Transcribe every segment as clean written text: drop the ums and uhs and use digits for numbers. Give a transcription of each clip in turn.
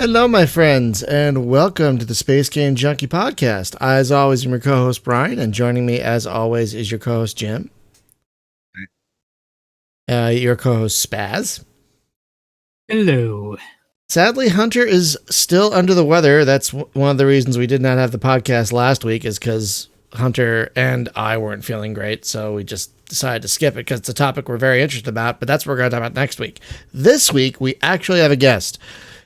Hello, my friends, and welcome to the Space Game Junkie podcast. As always, I'm your co-host Brian, and joining me, as always, is your co-host Jim. Your co-host Spaz. Hello. Sadly, Hunter is still under the weather. That's one of the reasons we did not have the podcast last week, is because Hunter and I weren't feeling great, so we just decided to skip it because it's a topic we're very interested about, but that's what we're going to talk about next week. This week, we actually have a guest.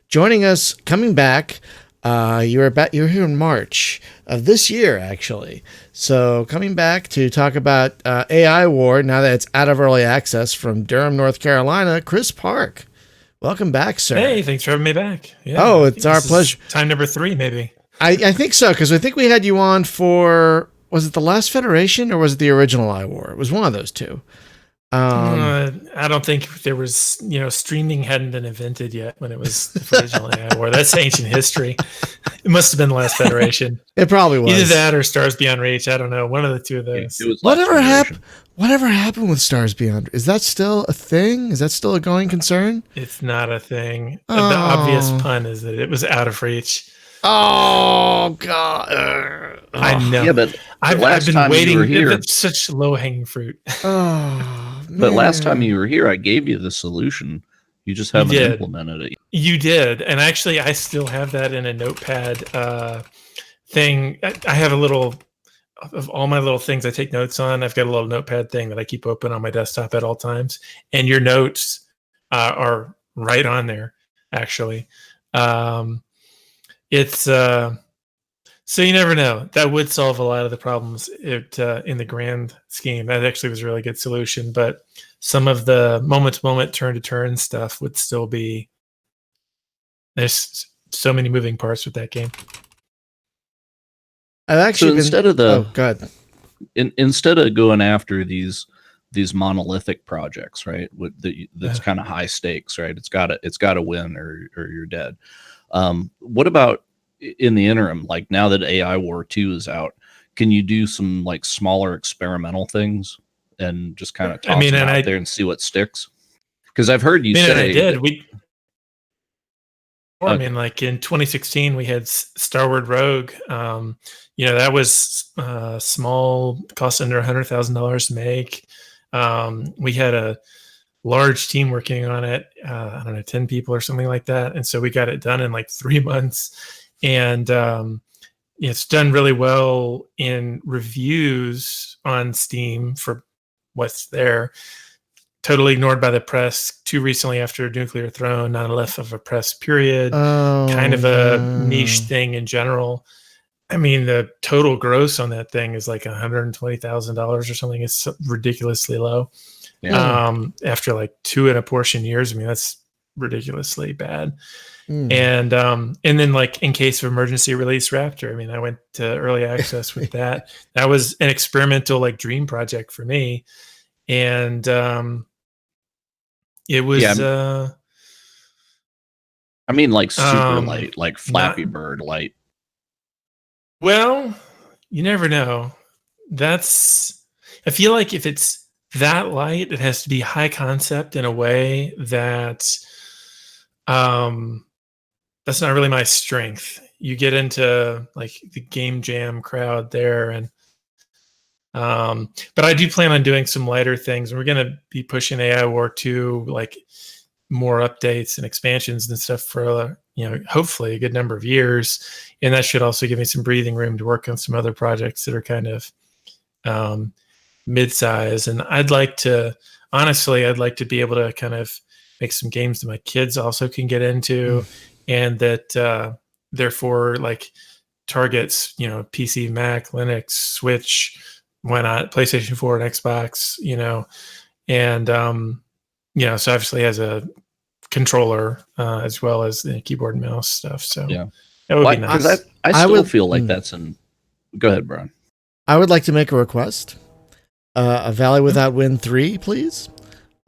Joining us, coming back, you were here in March of this year, actually. So coming back to talk about AI War, now that it's out of early access, from Durham, North Carolina, Chris Park. Welcome back, sir. Hey, thanks for having me back. Yeah, oh, it's our pleasure. Time number 3, maybe. I think so, because I think we had you on for, was it the last Federation or was it the original AI War? It was one of those two. I don't think there was, streaming hadn't been invented yet when it was the original AI War. That's ancient history. It must have been the last Federation. It probably was. Either that or Stars Beyond Reach. I don't know. One of the two of those. Whatever happened with Stars Beyond? Is that still a thing? Is that still a going concern? It's not a thing. The obvious pun is that it was out of reach. Oh, God. I know. Yeah, but I've been waiting. It's such low-hanging fruit. But last time you were here, I gave you the solution. You just haven't implemented it. You did. And actually, I still have that in a notepad thing. I have a little of all my little things I take notes on. I've got a little notepad thing that I keep open on my desktop at all times. And your notes are right on there, actually. It's so you never know. That would solve a lot of the problems in the grand scheme. That actually was a really good solution. But some of the moment-to-moment, turn-to-turn stuff would still be. There's so many moving parts with that game. I've actually instead of the God, instead of going after these monolithic projects, right? That's kind of high stakes, right? It's got to win or you're dead. What about in the interim, like now that AI War 2 is out, can you do some like smaller experimental things and just kind of toss them out there and see what sticks? Because I've heard you say I did. Like in 2016, we had Starward Rogue. That was small, cost under $100,000 to make. We had a large team working on it. 10 people or something like that. And so we got it done in like 3 months. And it's done really well in reviews on Steam for what's there. Totally ignored by the press too recently after Nuclear Throne, not enough of a press period. Kind of a niche thing in general. I mean, the total gross on that thing is like $120,000 or something. It's ridiculously low. Yeah. After like 2 and a portion years, I mean, that's ridiculously bad. And then like in case of emergency release Raptor, I mean, I went to early access with that. That was an experimental like dream project for me. And it was like super light, like Flappy Bird light. Well, you never know. I feel like if it's that light, it has to be high concept in a way that that's not really my strength. You get into like the game jam crowd there, and but I do plan on doing some lighter things. We're going to be pushing AI War 2, like more updates and expansions and stuff for hopefully a good number of years, and that should also give me some breathing room to work on some other projects that are kind of mid-size. And I'd like to be able to kind of make some games that my kids also can get into, and that therefore like targets PC, Mac, Linux, Switch, why not PlayStation 4 and Xbox, and so obviously has a controller as well as the keyboard and mouse stuff. So yeah, that would be nice. I still feel like that's in. Go ahead, Brian. I would like to make a request. A Valley Without Wind 3, please.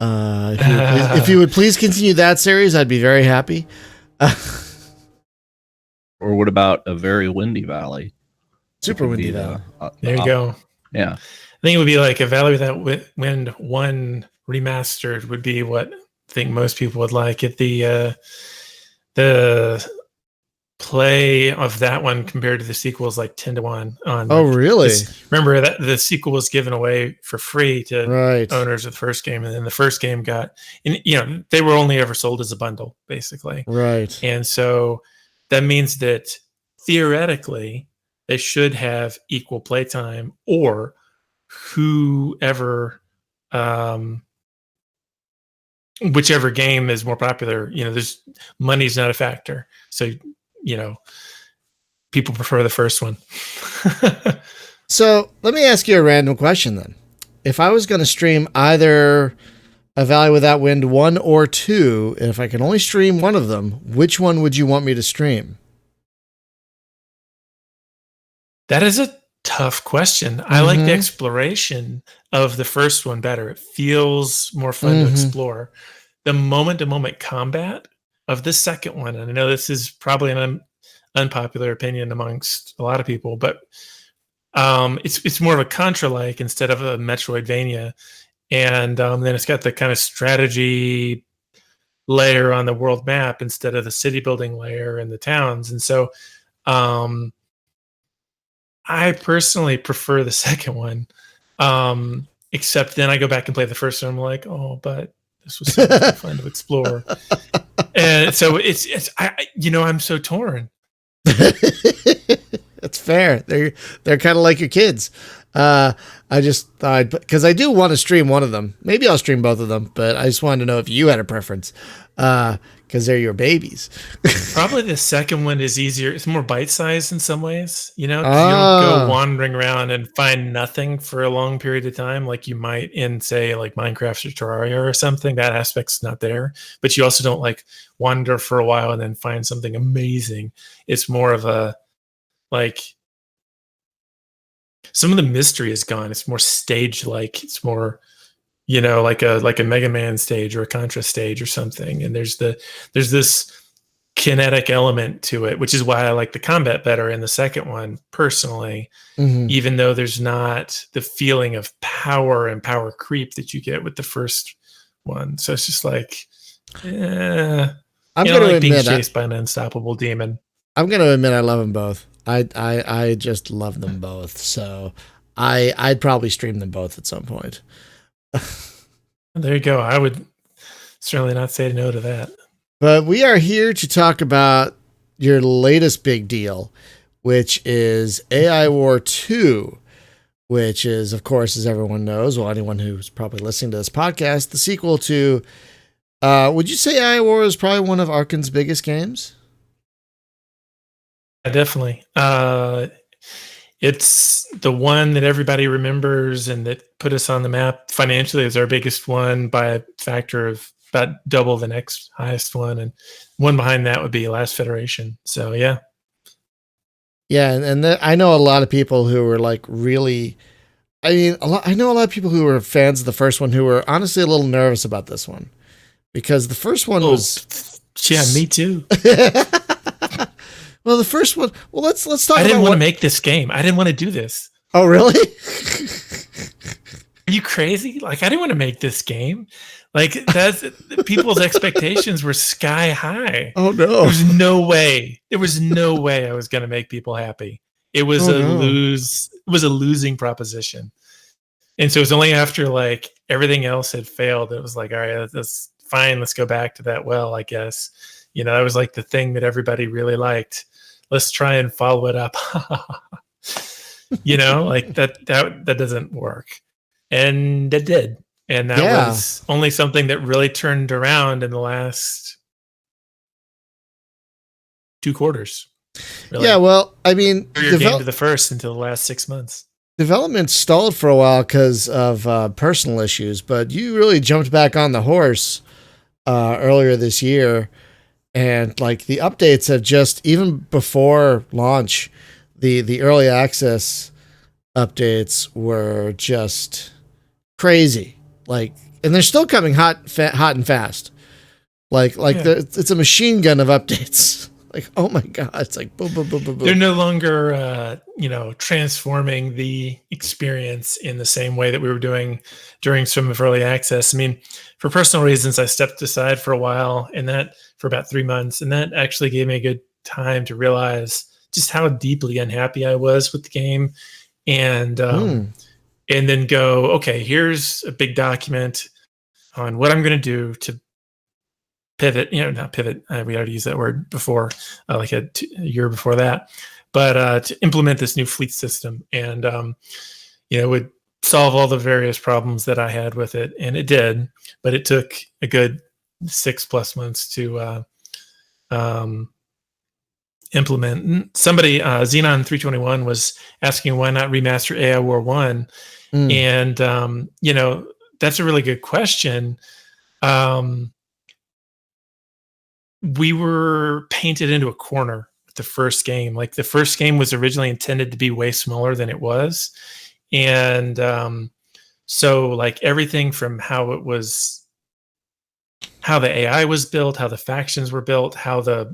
If you would please continue that series, I'd be very happy. Or what about a very windy valley? Super windy valley. There you go. Yeah, I think it would be like a Valley Without Wind 1 remastered would be what I think most people would like. At the play of that one compared to the sequel is like 10-1 on. Oh, like, really? remember that the sequel was given away for free to Right. owners of the first game, and then the first game got, and they were only ever sold as a bundle, basically. Right. And so that means that theoretically they should have equal playtime, or whoever, whichever game is more popular. There's money's not a factor, so people prefer the first one. So let me ask you a random question then. If I was going to stream either A Valley Without Wind 1 or 2, and if I can only stream one of them, which one would you want me to stream? That is a tough question. I like the exploration of the first one better. It feels more fun to explore. The moment-to-moment combat of the second one, and I know this is probably an unpopular opinion amongst a lot of people, but it's more of a Contra-like instead of a Metroidvania, and then it's got the kind of strategy layer on the world map instead of the city building layer and the towns, and so I personally prefer the second one, except then I go back and play the first one. I'm like, oh, but this was so much fun to explore, and so I'm so torn. That's fair. They're kind of like your kids. I just thought, because I do want to stream one of them. Maybe I'll stream both of them, but I just wanted to know if you had a preference, because they're your babies. Probably the second one is easier. It's more bite-sized in some ways, 'cause you don't go wandering around and find nothing for a long period of time like you might in, say, like Minecraft or Terraria or something. That aspect's not there. But you also don't like wander for a while and then find something amazing. It's more of a, like, some of the mystery is gone. It's more stage-like. It's more, like a Mega Man stage or a Contra stage or something. And there's this kinetic element to it, which is why I like the combat better in the second one, personally, even though there's not the feeling of power and power creep that you get with the first one. So it's just like, I'm going to like being admit chased by an unstoppable demon. I'm going to admit I love them both. I just love them both. So I'd probably stream them both at some point. There you go. I would certainly not say no to that. But we are here to talk about your latest big deal, which is AI War 2, which is, of course, as everyone knows, well, anyone who's probably listening to this podcast, the sequel to, would you say AI War is probably one of Arkane's biggest games? Definitely. It's the one that everybody remembers and that put us on the map financially. Is our biggest one by a factor of about double the next highest one, and one behind that would be Last Federation. So yeah, and I know a lot of people who were like really. I know a lot of people who were fans of the first one who were honestly a little nervous about this one, because the first one was. Yeah, me too. Well, the first one. Well, let's talk. I didn't want to make this game. I didn't want to do this. Oh, really? Are you crazy? Like, I didn't want to make this game. Like, that's people's expectations were sky high. Oh no! There was no way. There was no way I was going to make people happy. It was It was a losing proposition. And so it was only after like everything else had failed that it was like, all right, that's fine. Let's go back to that well, I guess. That was like the thing that everybody really liked. Let's try and follow it up. Like that doesn't work. And it did. And that was only something that really turned around in the last 2 quarters. Really. Yeah, well, I mean, your game to the first until the last 6 months. Development stalled for a while because of personal issues, but you really jumped back on the horse earlier this year. And like the updates have just, even before launch, the early access updates were just crazy. Like, and they're still coming hot and fast. It's a machine gun of updates. Like, oh my god, it's like boom, boom, boom, boom, boom. They're no longer, transforming the experience in the same way that we were doing during some of early access. I mean, for personal reasons, I stepped aside for a while, and that for about 3 months, and that actually gave me a good time to realize just how deeply unhappy I was with the game, and then go, okay, here's a big document on what I'm going to do to pivot. Not pivot. We already used that word before, like a year before that, but to implement this new fleet system, and would solve all the various problems that I had with it, and it did. But it took a good 6+ months to implement. Somebody, Xenon 321, was asking why not remaster AI War 1, and that's a really good question. We were painted into a corner with the first game. Like, the first game was originally intended to be way smaller than it was, and so like everything from how the AI was built, how the factions were built, how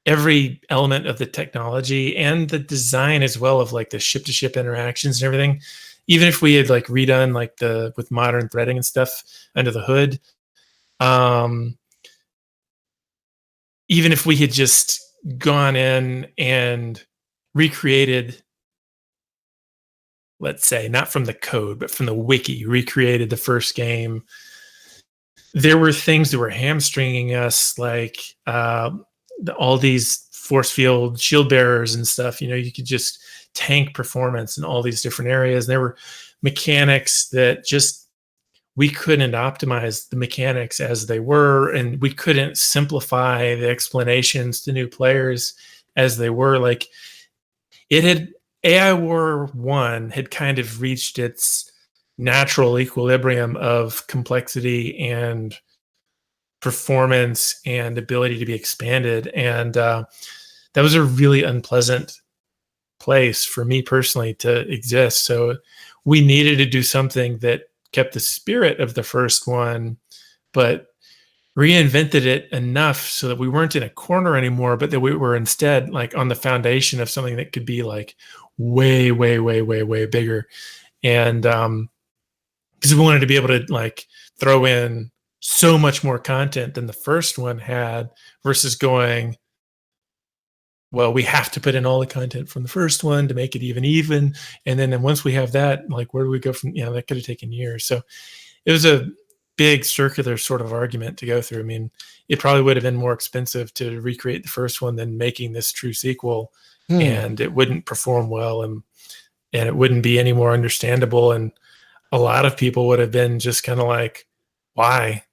every element of the technology and the design as well of like the ship-to-ship interactions and everything, even if we had like redone like with modern threading and stuff under the hood, even if we had just gone in and recreated, let's say, not from the code, but from the wiki, recreated the first game, there were things that were hamstringing us, like all these force field shield bearers and stuff. You could just tank performance in all these different areas. And there were mechanics that just, we couldn't optimize the mechanics as they were, and we couldn't simplify the explanations to new players as they were. Like, AI War 1 had kind of reached its natural equilibrium of complexity and performance and ability to be expanded. And that was a really unpleasant place for me personally to exist. So we needed to do something that kept the spirit of the first one, but reinvented it enough so that we weren't in a corner anymore, but that we were instead like on the foundation of something that could be like way, way, way, way, way bigger. And because we wanted to be able to like throw in so much more content than the first one had, versus going, well, we have to put in all the content from the first one to make it even. And then once we have that, like, where do we go from? That could have taken years. So it was a big circular sort of argument to go through. I mean, it probably would have been more expensive to recreate the first one than making this true sequel, and it wouldn't perform well, and it wouldn't be any more understandable. And a lot of people would have been just kind of like, why?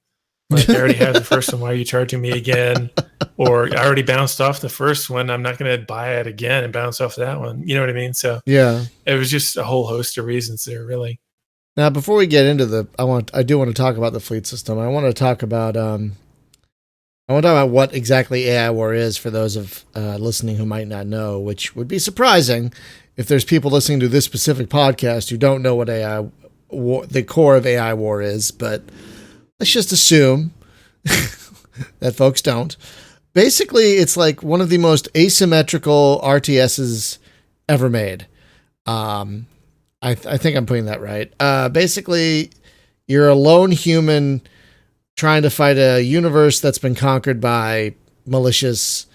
Like, I already have the first one. Why are you charging me again? Or I already bounced off the first one. I'm not going to buy it again and bounce off that one. You know what I mean? So yeah, it was just a whole host of reasons there, really. Now, before we get into I do want to talk about the fleet system. I want to talk about what exactly AI War is for those of listening who might not know, which would be surprising if there's people listening to this specific podcast who don't know what AI War, the core of AI War is. But let's just assume that folks don't. Basically, it's like one of the most asymmetrical RTSs ever made. I think I'm putting that right. Basically, you're a lone human trying to fight a universe that's been conquered by malicious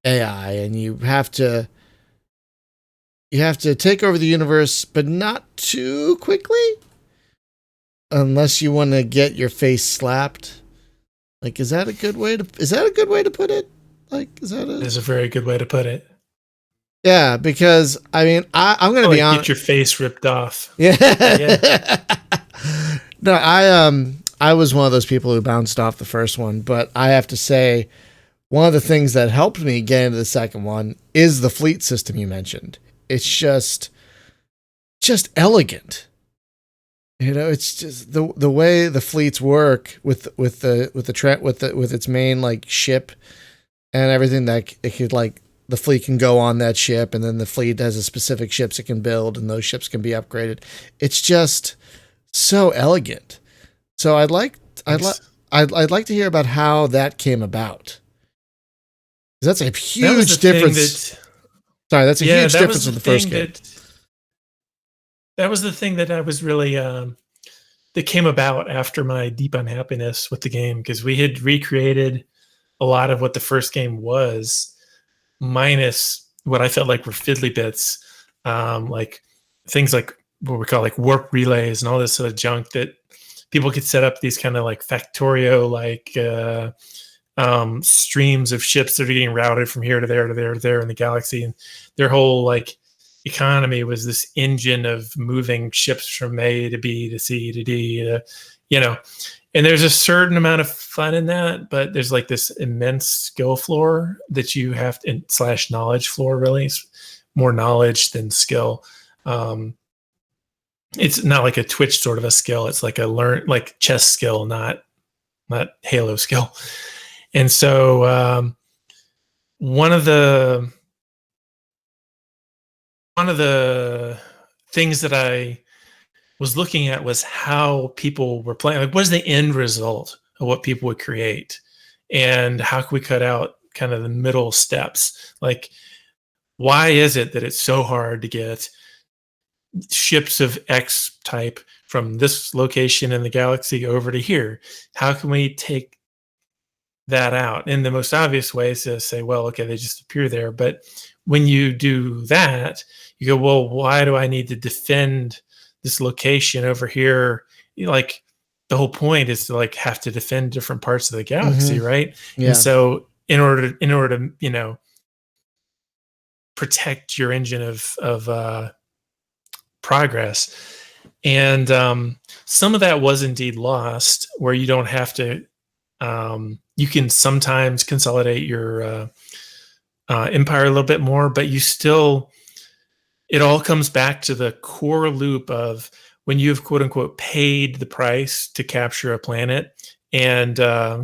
AI, and you have to take over the universe, but not too quickly, unless you want to get your face slapped. Like, is that a good way to put it? Like, is that It is a very good way to put it. Yeah, because I mean, I'm going to be honest. Get your face ripped off. Yeah. No, I was one of those people who bounced off the first one, but I have to say, one of the things that helped me get into the second one is the fleet system you mentioned. It's just elegant. It's just the way the fleets work with its main like ship and everything, that it could, like, the fleet can go on that ship, and then the fleet has a specific ships it can build, and those ships can be upgraded. It's just so elegant. So I'd like to hear about how that came about. That's a huge difference. That's a huge difference with the first game. That was the thing that I was really that came about after my deep unhappiness with the game, because we had recreated a lot of what the first game was, minus what I felt like were fiddly bits, like things like what we call like warp relays and all this sort of junk that people could set up these kind of like Factorio like streams of ships that are getting routed from here to there to there to there in the galaxy, and their whole like economy was this engine of moving ships from A to B to C to D to, you know, and there's a certain amount of fun in that, but there's like this immense skill floor that you have to, slash knowledge floor, really. It's more knowledge than skill. It's not like a Twitch sort of a skill. It's like a like chess skill, not Halo skill. And so one of the things that I was looking at was how people were playing. Like, what is the end result of what people would create? And how can we cut out kind of the middle steps? Like, why is it that it's so hard to get ships of X type from this location in the galaxy over to here? How can we take that out? And the most obvious way is to say, well, okay, they just appear there. But when you do that, you go, well, why do I need to defend this location over here? Like, the whole point is to like have to defend different parts of the galaxy, right? Yeah. And so in order to, you know, protect your engine of progress. And some of that was indeed lost, where you don't have to, you can sometimes consolidate your empire a little bit more, but you still, it all comes back to the core loop of when you've quote unquote paid the price to capture a planet and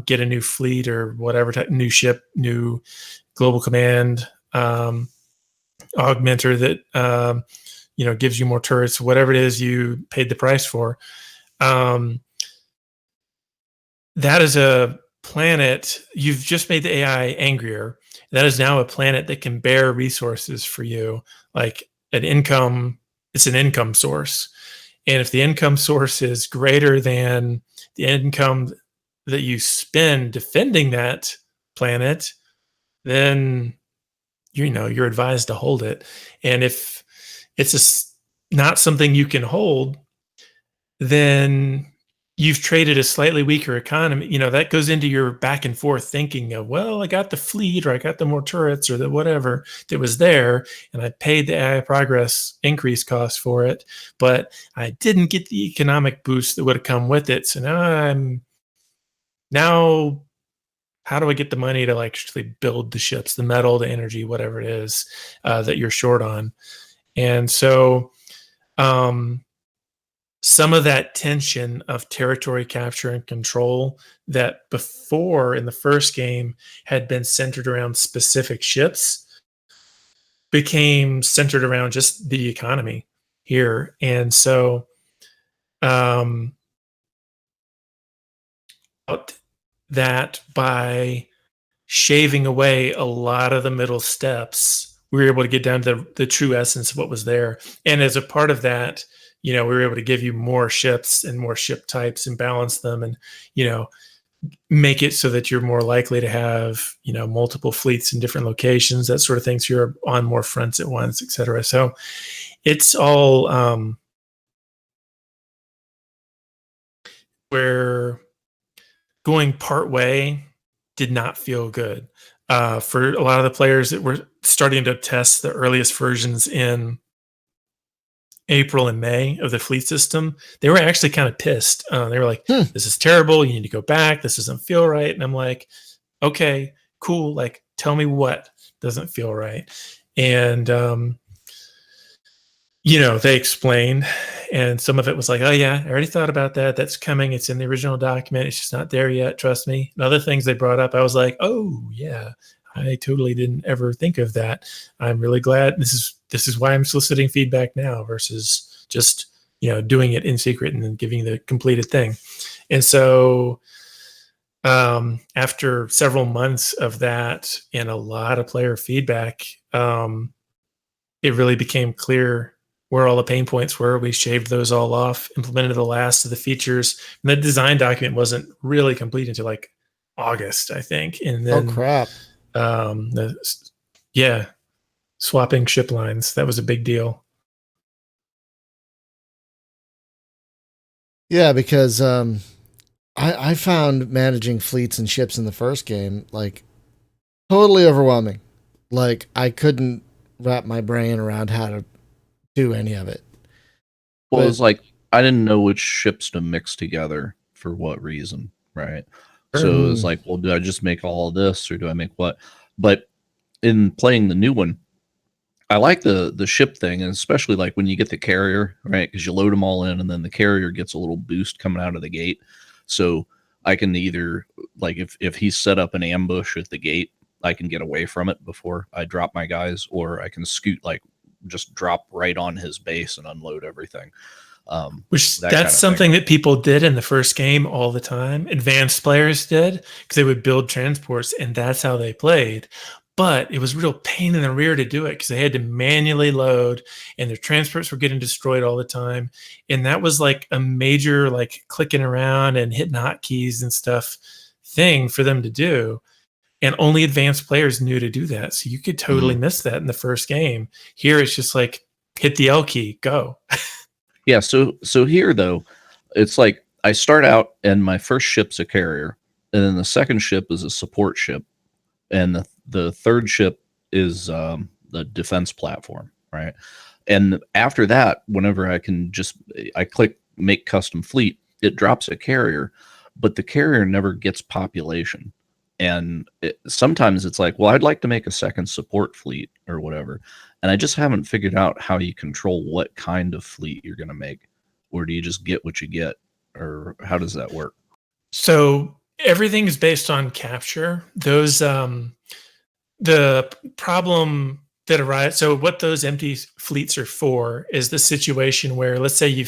get a new fleet or whatever, new ship, new global command augmenter that you know, gives you more turrets, whatever it is you paid the price for. That is a planet. You've just made the AI angrier. That is now a planet that can bear resources for you, like an income. It's an income source. And if the income source is greater than the income that you spend defending that planet, then, you know, you're advised to hold it. And if it's not something you can hold, then you've traded a slightly weaker economy. You know, that goes into your back and forth thinking of, well, I got the fleet, or I got the more turrets, or the whatever that was there, and I paid the AI progress increase cost for it, but I didn't get the economic boost that would have come with it. So now how do I get the money to like actually build the ships, the metal, the energy, whatever it is that you're short on? And so some of that tension of territory capture and control that before in the first game had been centered around specific ships became centered around just the economy here. And so that by shaving away a lot of the middle steps, we were able to get down to the true essence of what was there. And as a part of that, you know, we were able to give you more ships and more ship types and balance them, and, you know, make it so that you're more likely to have, you know, multiple fleets in different locations, that sort of thing. So you're on more fronts at once, et cetera. So it's all where going part way did not feel good. For a lot of the players that were starting to test the earliest versions in April and May of the fleet system, they were actually kind of pissed. They were like, this is terrible. You need to go back. This doesn't feel right. And I'm like, okay, cool. Like, tell me what doesn't feel right. And, you know, they explained, and some of it was like, oh yeah, I already thought about that. That's coming. It's in the original document. It's just not there yet. Trust me. And other things they brought up, I was like, oh yeah, I totally didn't ever think of that. I'm really glad. This is why I'm soliciting feedback now versus just, you know, doing it in secret and then giving the completed thing. And so after several months of that and a lot of player feedback, it really became clear where all the pain points were. We shaved those all off, implemented the last of the features. And the design document wasn't really complete until like August, I think. And then oh crap. Yeah, swapping ship lines, that was a big deal. Yeah, because I found managing fleets and ships in the first game like totally overwhelming. Like I couldn't wrap my brain around how to do any of it. Well, But- it's like I didn't know which ships to mix together for what reason, right? So it was like, well, do I just make all of this or do I make what? But in playing the new one, I like the ship thing, and especially like when you get the carrier, right? Because you load them all in, and then the carrier gets a little boost coming out of the gate. So I can either like if he's set up an ambush at the gate, I can get away from it before I drop my guys, or I can scoot like just drop right on his base and unload everything. Which that that's kind of something that people did in the first game all the time. Advanced players did because they would build transports and that's how they played. But it was a real pain in the rear to do it because they had to manually load and their transports were getting destroyed all the time. And that was like a major like clicking around and hitting hotkeys and stuff thing for them to do. And only advanced players knew to do that. So you could totally miss that in the first game. Here it's just like hit the L key, go. Yeah, so here though, it's like I start out and my first ship's a carrier, and then the second ship is a support ship, and the third ship is the defense platform, right? And after that, whenever I click make custom fleet, it drops a carrier, but the carrier never gets population. And sometimes it's like, well, I'd like to make a second support fleet or whatever. And I just haven't figured out how you control what kind of fleet you're going to make. Or do you just get what you get? Or how does that work? So everything is based on capture. Those the problem that arises. So what those empty fleets are for is the situation where, let's say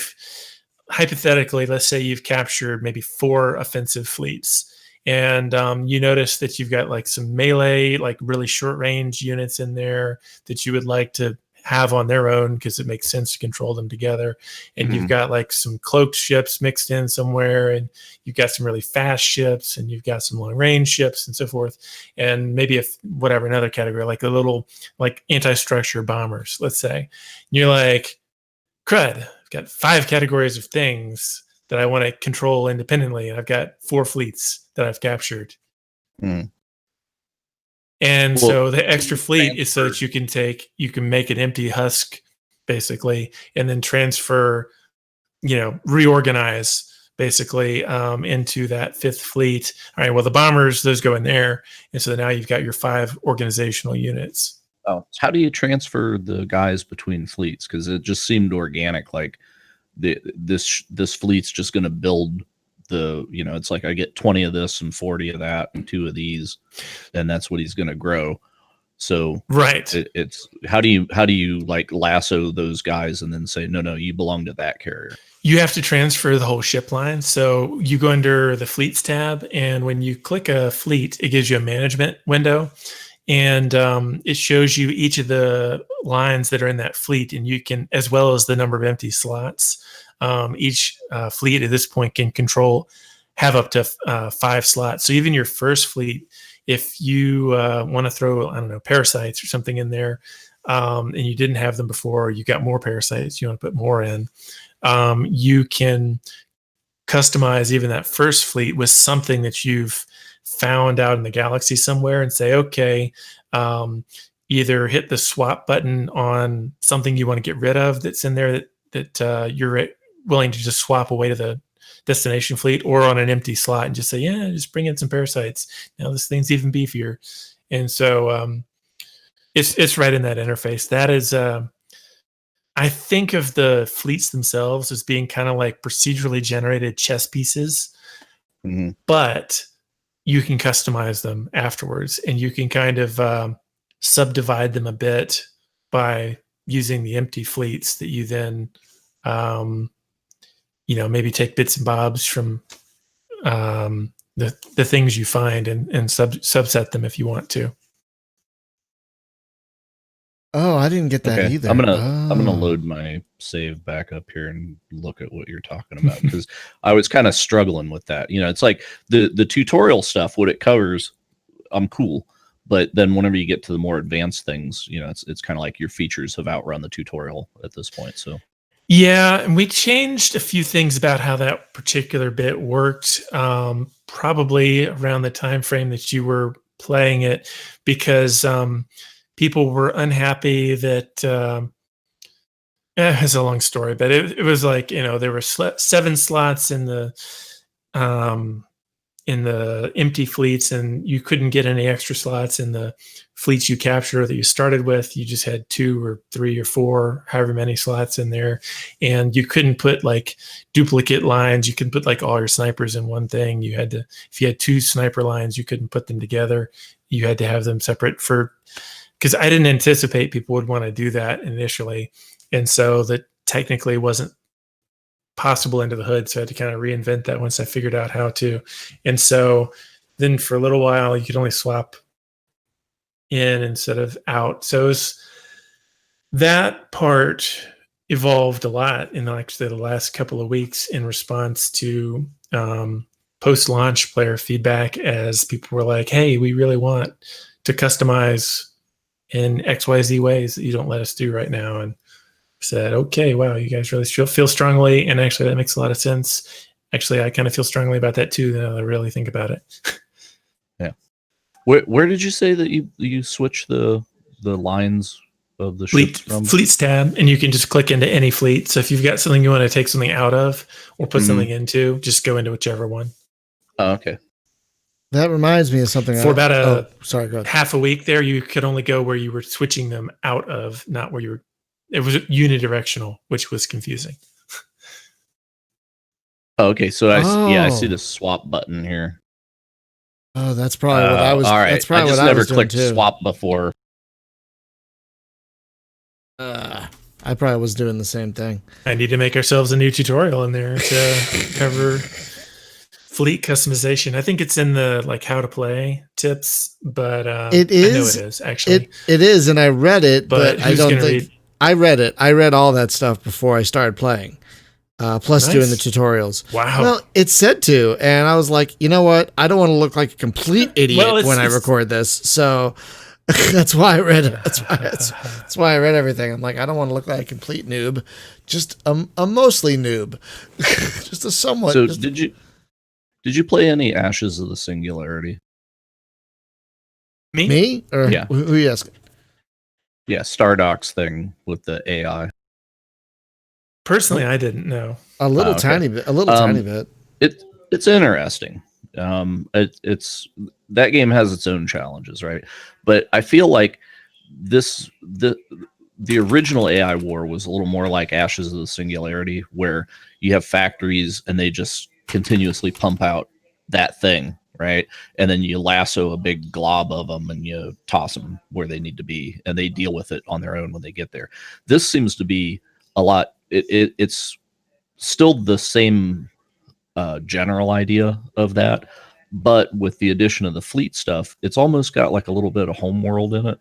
let's say you've captured maybe 4 offensive fleets, and you notice that you've got like some melee, like really short range units in there that you would like to have on their own because it makes sense to control them together. And you've got like some cloaked ships mixed in somewhere, and you've got some really fast ships, and you've got some long range ships and so forth. And maybe another category, like a little like anti-structure bombers, let's say. And you're like, crud, I've got 5 categories of things that I want to control independently. And I've got 4 fleets that I've captured. And so the extra fleet is so that you can make an empty husk basically, and then transfer, reorganize basically into that 5th fleet. All right, well, the bombers, those go in there. And so now you've got your 5 organizational units. Oh, how do you transfer the guys between fleets? Because it just seemed organic. Like this fleet's just going to build it's like I get 20 of this and 40 of that and 2 of these, and that's what he's going to grow. So right, it's how do you like lasso those guys and then say no, you belong to that carrier? You have to transfer the whole ship line. So you go under the fleets tab, and when you click a fleet, it gives you a management window. And it shows you each of the lines that are in that fleet, and you can, as well as the number of empty slots. Each fleet at this point can have up to 5 slots. So even your first fleet, if you want to throw, I don't know, parasites or something in there, and you didn't have them before, or you got more parasites, you want to put more in, you can customize even that first fleet with something that you've found out in the galaxy somewhere and say, okay, either hit the swap button on something you want to get rid of that's in there that you're willing to just swap away to the destination fleet, or on an empty slot and just say, yeah, just bring in some parasites. Now this thing's even beefier. And so it's right in that interface. That is, I think of the fleets themselves as being kind of like procedurally generated chess pieces, but you can customize them afterwards, and you can kind of subdivide them a bit by using the empty fleets that you then, maybe take bits and bobs from the things you find and subset them if you want to. Oh, I didn't get that either. I'm gonna load my save back up here and look at what you're talking about, because I was kind of struggling with that. It's like the tutorial stuff, what it covers, I'm cool, But then whenever you get to the more advanced things, it's kind of like your features have outrun the tutorial at this point. So Yeah, and we changed a few things about how that particular bit worked, probably around the time frame that you were playing it, because people were unhappy that it's a long story, but it was like, there were 7 slots in the empty fleets, and you couldn't get any extra slots in the fleets you capture that you started with. You just had 2 or 3 or 4, however many slots in there. And you couldn't put like duplicate lines. You couldn't put like all your snipers in one thing. You had to, if you had 2 sniper lines, you couldn't put them together. You had to have them separate because I didn't anticipate people would want to do that initially. And so that technically wasn't possible into the hood. So I had to kind of reinvent that once I figured out how to. And so then for a little while, you could only swap in instead of out. So that part evolved a lot in actually the last couple of weeks in response to post-launch player feedback, as people were like, hey, we really want to customize in XYZ ways that you don't let us do right now. And said, okay, wow, you guys really feel strongly, and actually that makes a lot of sense. Actually, I kind of feel strongly about that too, now that I really think about it. Yeah. Where did you say that you switch the lines of the ships from? Fleets tab, and you can just click into any fleet. So if you've got something you want to take something out of or put something into, just go into whichever one. Oh, okay. That reminds me of something. For about go ahead. half a week there, you could only go where you were switching them out of, not where you were. It was unidirectional, which was confusing. Oh, okay, so I see the swap button here. Oh, that's probably what I was. All right, that's probably I just what never I was clicked doing too. swap before. I probably was doing the same thing. I need to make ourselves a new tutorial in there to cover fleet customization. I think it's in the like how to play tips, but it is. I know it is actually. It is, and I read it, but I don't think read? I read it. I read all that stuff before I started playing. Plus Nice. doing the tutorials. Wow. Well, it said to, and I was like, you know what? I don't want to look like a complete idiot when I record this. So that's why I read it. That's why I read everything. I'm like, I don't want to look like a complete noob, just a mostly noob, just a somewhat. So did you play any Ashes of the Singularity? Me or Yeah. Who are you asking? Yeah, Stardock's thing with the AI. Personally, I didn't know. A little okay. tiny bit. A little tiny bit. It's interesting. It's that game has its own challenges, right? But I feel like the original AI War was a little more like Ashes of the Singularity, where you have factories and they just continuously pump out that thing, right? And then you lasso a big glob of them and you toss them where they need to be, and they deal with it on their own when they get there. This seems to be a lot. It's still the same general idea of that, but with the addition of the fleet stuff, it's almost got like a little bit of homeworld in it,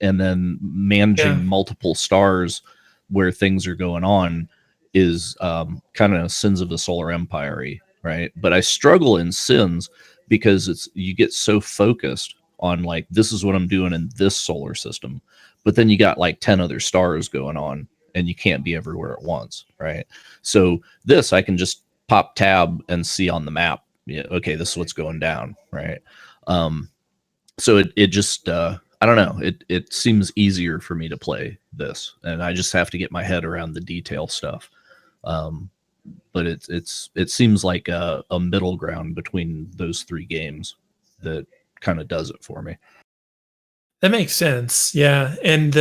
and then managing multiple stars where things are going on is kind of Sins of the Solar Empire-y, right? But I struggle in Sins because you get so focused on like, this is what I'm doing in this solar system, but then you got like 10 other stars going on and you can't be everywhere at once, right? So this, I can just pop tab and see on the map, yeah, okay, this is what's going down, right? So it just I don't know, it seems easier for me to play this, and I just have to get my head around the detail stuff. But it seems like a middle ground between those 3 games that kind of does it for me. That makes sense. Yeah. And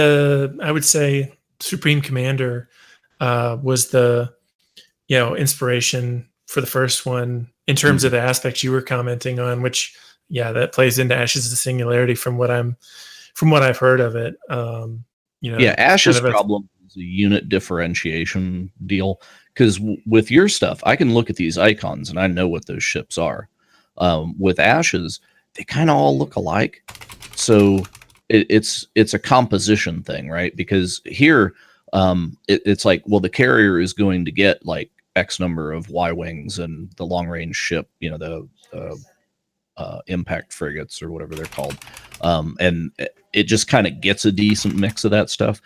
I would say Supreme Commander was the inspiration for the first one in terms of the aspects you were commenting on, which that plays into Ashes of the Singularity from what I've heard of it. Ash's problem is a unit differentiation deal, because with your stuff, I can look at these icons and I know what those ships are. With Ashes, they kind of all look alike, so it's a composition thing, right? Because here it's like, well, the carrier is going to get like X number of Y wings, and the long range ship, the impact frigates or whatever they're called, and it just kind of gets a decent mix of that stuff.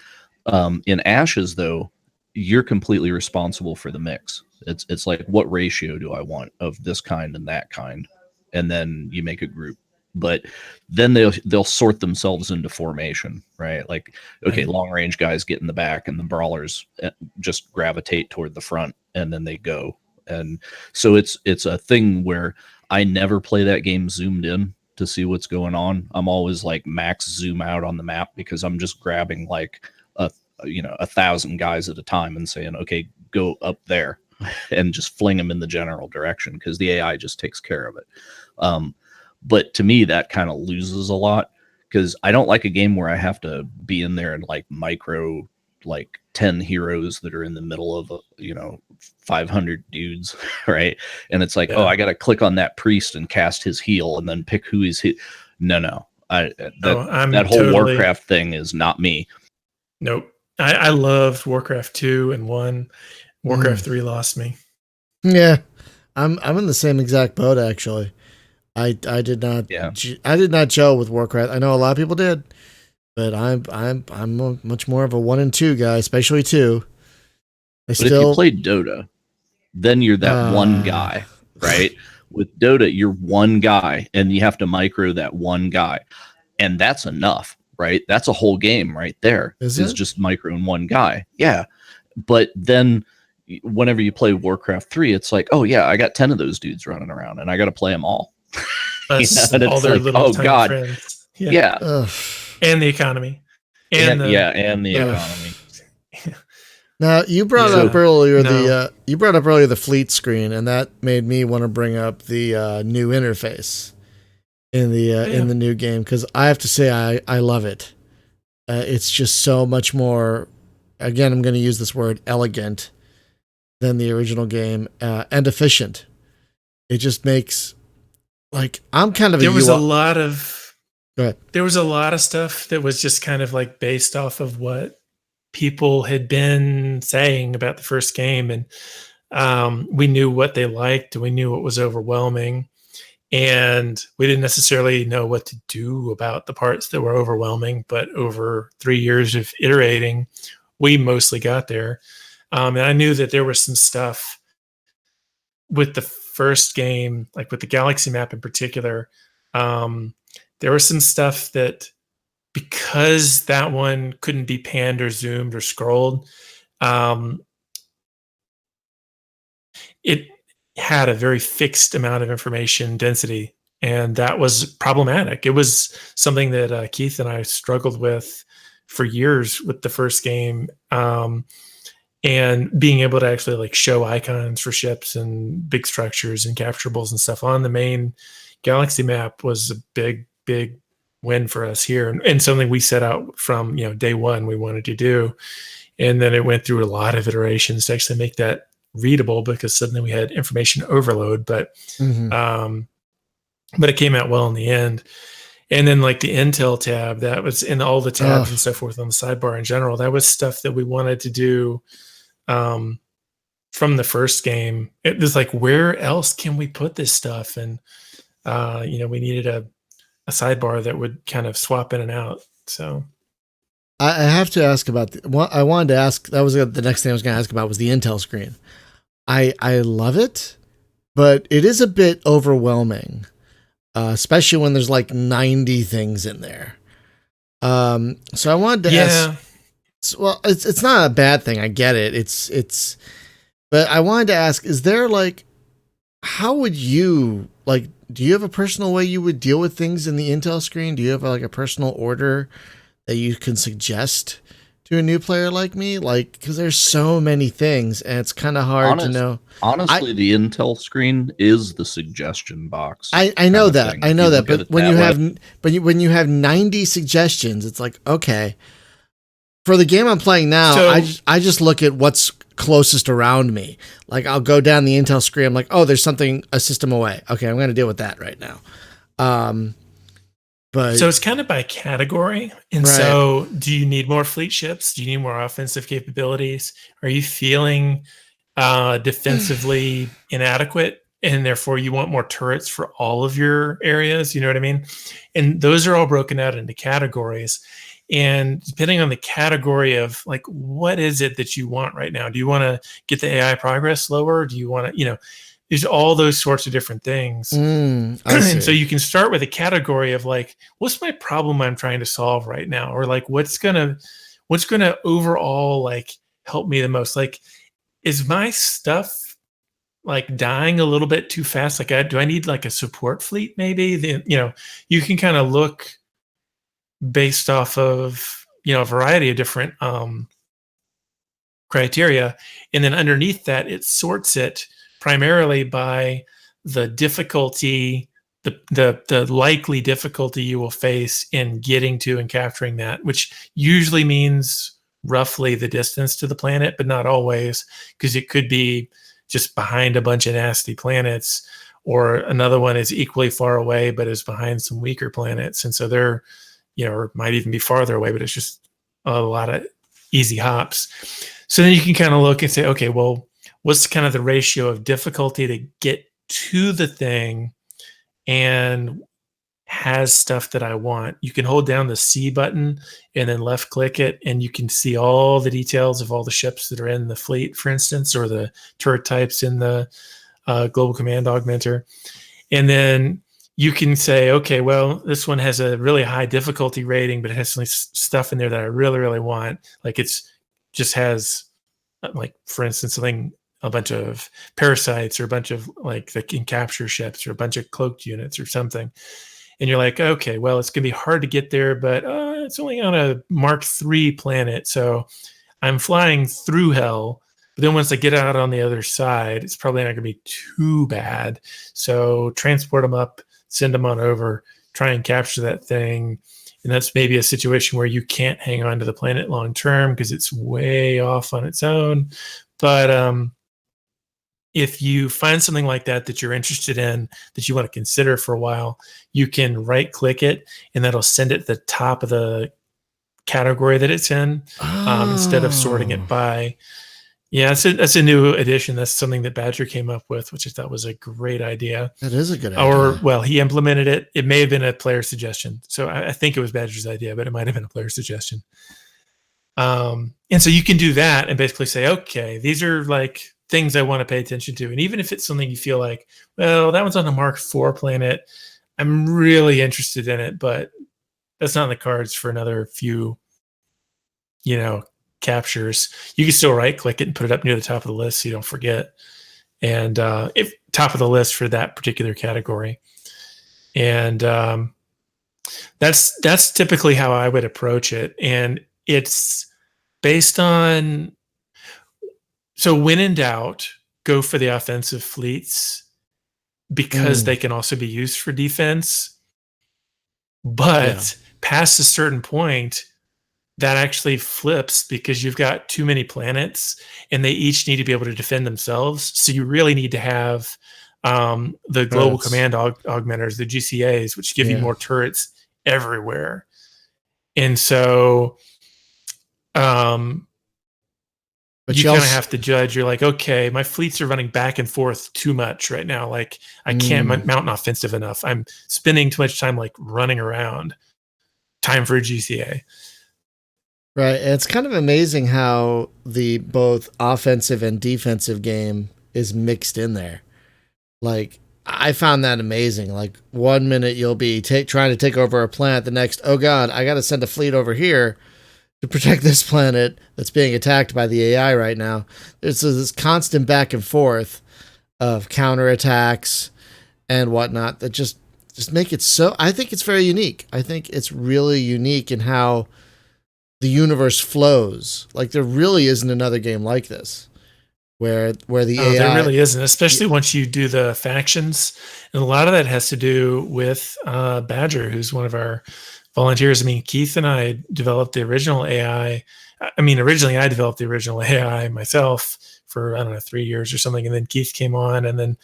In Ashes, though, you're completely responsible for the mix. It's like, what ratio do I want of this kind and that kind, and then you make a group. But then they'll sort themselves into formation, right? Like, okay, long range guys get in the back, and the brawlers just gravitate toward the front, and then they go. And so it's a thing where I never play that game zoomed in to see what's going on. I'm always like max zoom out on the map, because I'm just grabbing like 1,000 guys at a time and saying, okay, go up there, and just fling them in the general direction, because the AI just takes care of it. But to me, that kind of loses a lot, because I don't like a game where I have to be in there and like micro like 10 heroes that are in the middle of 500 dudes, right? And it's like, oh, I got to click on that priest and cast his heal and then pick who he's hit. No. That whole Warcraft thing is not me. Nope. I loved Warcraft 2 and 1. Warcraft 3 lost me. Yeah, I'm in the same exact boat, actually. I did not gel with Warcraft. I know a lot of people did, but I'm much more of a 1 and 2 guy, especially 2. If you play Dota, then you're that one guy, right? With Dota, you're one guy, and you have to micro that one guy, and that's enough, right? That's a whole game right there. Is just microing one guy. Yeah, but then whenever you play Warcraft 3, it's like, oh yeah, I got 10 of those dudes running around, and I got to play them all. And all their like, little tiny friends. Yeah. And the economy. And the economy. Now you brought up earlier the fleet screen, and that made me want to bring up the new interface in the new game, because I have to say I love it. It's just so much more. Again, I'm going to use this word, elegant, than the original game, and efficient. It just makes, like, I'm kind of there was a lot of stuff that was just kind of like based off of what people had been saying about the first game, and we knew what they liked, we knew what was overwhelming, and we didn't necessarily know what to do about the parts that were overwhelming. But over 3 years of iterating, we mostly got there. And I knew that there was some stuff with the first game, like with the Galaxy map in particular. There was some stuff that, because that one couldn't be panned or zoomed or scrolled, it had a very fixed amount of information density, and that was problematic. It was something that Keith and I struggled with for years with the first game. And being able to actually like show icons for ships and big structures and capturables and stuff on the main Galaxy map was a big win for us here, and something we set out from day one we wanted to do. And then it went through a lot of iterations to actually make that readable, because suddenly we had information overload, but it came out well in the end. And then like the Intel tab, that was in all the tabs and so forth on the sidebar in general, that was stuff that we wanted to do from the first game. It was like, where else can we put this stuff? And we needed a sidebar that would kind of swap in and out. So I have to ask about I wanted to ask, that was the next thing I was going to ask about, was the Intel screen. I love it, but it is a bit overwhelming, especially when there's like 90 things in there. So I wanted to ask. Well, it's not a bad thing. I get it. But I wanted to ask, is there like, how would you like, do you have a personal way you would deal with things in the Intel screen? Do you have like a personal order that you can suggest to a new player like me? Like, because there's so many things, and it's kind of hard to know. Honestly, the Intel screen is the suggestion box. I know that. I know that. But when you have 90 suggestions, it's like, okay. For the game I'm playing now, I just look at what's closest around me. Like, I'll go down the Intel screen. I'm like, oh, there's something a system away. Okay, I'm going to deal with that right now. But so it's kind of by category. And so do you need more fleet ships? Do you need more offensive capabilities? Are you feeling defensively inadequate and therefore you want more turrets for all of your areas. You know what I mean? And those are all broken out into categories. And depending on the category of like, what is it that you want right now? Do you want to get the AI progress lower? Do you want to, there's all those sorts of different things. I And so see. you can start with a category of like, what's my problem I'm trying to solve right now? Or like, what's gonna overall like help me the most? Like, is my stuff like dying a little bit too fast? Like, do I need like a support fleet? Maybe you can kind of look based off of a variety of different criteria, and then underneath that, it sorts it primarily by the difficulty, the likely difficulty you will face in getting to and capturing that, which usually means roughly the distance to the planet, but not always, because it could be just behind a bunch of nasty planets, or another one is equally far away but is behind some weaker planets, and so they're or might even be farther away, but it's just a lot of easy hops. So then you can kind of look and say, okay, well, what's kind of the ratio of difficulty to get to the thing and has stuff that I want? You can hold down the C button and then left click it, and you can see all the details of all the ships that are in the fleet, for instance, or the turret types in the Global Command Augmenter. And then you can say, okay, well, this one has a really high difficulty rating, but it has some stuff in there that I really, really want. Like just has, like, for instance, a bunch of parasites, or a bunch of like that can capture ships, or a bunch of cloaked units or something. And you're like, okay, well, it's going to be hard to get there, but it's only on a Mark III planet. So I'm flying through hell. But then once I get out on the other side, it's probably not going to be too bad. So transport them up, send them on over, try and capture that thing. And that's maybe a situation where you can't hang on to the planet long term because it's way off on its own. But if you find something like that you're interested in, that you want to consider for a while, you can right click it, and that'll send it to the top of the category that it's in, instead of sorting it by. Yeah, that's a new addition. That's something that Badger came up with, which I thought was a great idea. That is a good idea. Or, well, he implemented it. It may have been a player suggestion. So I think it was Badger's idea, but it might have been a player suggestion. And so you can do that and basically say, okay, these are like things I want to pay attention to. And even if it's something you feel like, well, that one's on a Mark IV planet, I'm really interested in it, but that's not in the cards for another few, captures. You can still right click it and put it up near the top of the list so you don't forget. And if top of the list for that particular category. And that's typically how I would approach it. And it's based on, so when in doubt, go for the offensive fleets, because they can also be used for defense. But past a certain point, that actually flips, because you've got too many planets and they each need to be able to defend themselves. So you really need to have the Global Command Augmenters, the GCAs, which give you more turrets everywhere. And so but you kind of have to judge. You're like, okay, my fleets are running back and forth too much right now. Like, I can't mount an offensive enough. I'm spending too much time like running around. Time for a GCA. Right. It's kind of amazing how the both offensive and defensive game is mixed in there. Like, I found that amazing. Like, 1 minute you'll be trying to take over a planet, the next, oh God, I got to send a fleet over here to protect this planet that's being attacked by the AI right now. There's this constant back and forth of counterattacks and whatnot that just make it so. I think it's very unique. I think it's really unique in how the universe flows. Like, there really isn't another game like this where the AI. There really isn't, especially once you do the factions. And a lot of that has to do with Badger, who's one of our volunteers. I mean, Keith and I developed the original AI. I mean, originally I developed the original AI myself for, 3 years or something. And then Keith came on and then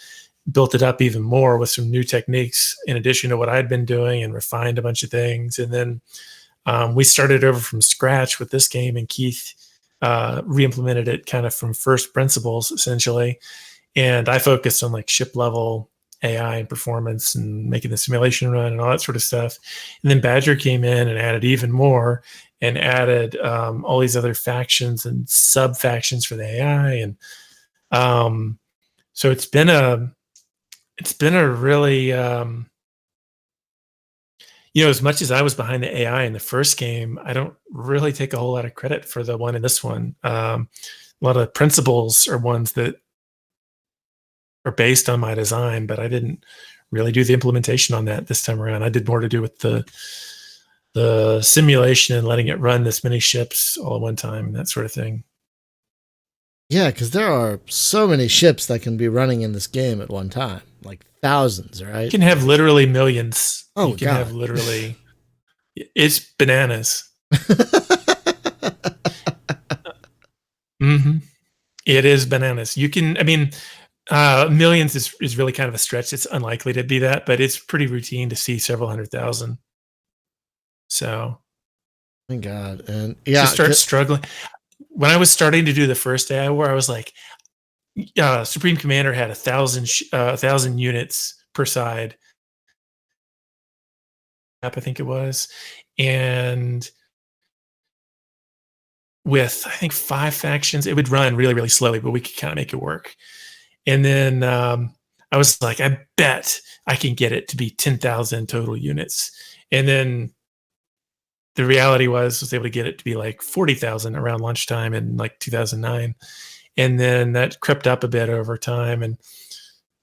built it up even more with some new techniques in addition to what I'd been doing, and refined a bunch of things. And then we started over from scratch with this game, and Keith re-implemented it kind of from first principles, essentially. And I focused on like ship level AI and performance and making the simulation run and all that sort of stuff. And then Badger came in and added even more and added all these other factions and sub factions for the AI. And so it's been a really, as much as I was behind the AI in the first game, I don't really take a whole lot of credit for the one in this one. A lot of the principles are ones that are based on my design, but I didn't really do the implementation on that this time around. I did more to do with the simulation and letting it run this many ships all at one time and that sort of thing. Yeah, because there are so many ships that can be running in this game at one time, like thousands, right? You can have literally millions. Oh, you can God. have literally, it's bananas. It is bananas. You can, millions is really kind of a stretch. It's unlikely to be that, but it's pretty routine to see several 100,000. So, Thank God. And yeah, to start struggling. When I was starting to do the first AI War, I was like, Supreme Commander had 1,000 units per side. I think it was, and with I think 5 factions, it would run really, really slowly, but we could kind of make it work. And then I was like, I bet I can get it to be 10,000 total units. And then the reality was able to get it to be like 40,000 around lunchtime in like 2009. And then that crept up a bit over time, and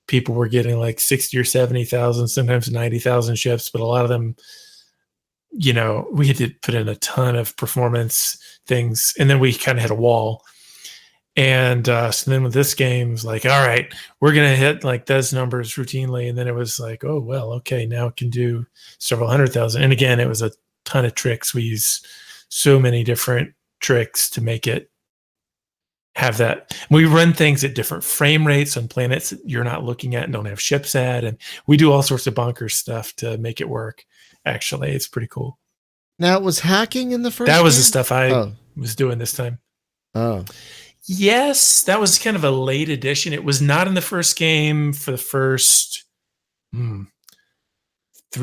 people were getting like 60 or 70,000, sometimes 90,000 ships, but a lot of them, we had to put in a ton of performance things, and then we kind of hit a wall. And so then with this game, it was like, all right, we're going to hit like those numbers routinely. And then it was like, oh, well, okay, now it can do several 100,000. And again, it was a ton of tricks. We use so many different tricks to make it have that. We run things at different frame rates on planets that you're not looking at and don't have ships at. And we do all sorts of bonkers stuff to make it work. Actually, it's pretty cool. Now, was hacking in the first That was game? the stuff I was doing this time. Oh. Yes, that was kind of a late addition. It was not in the first game for the first 3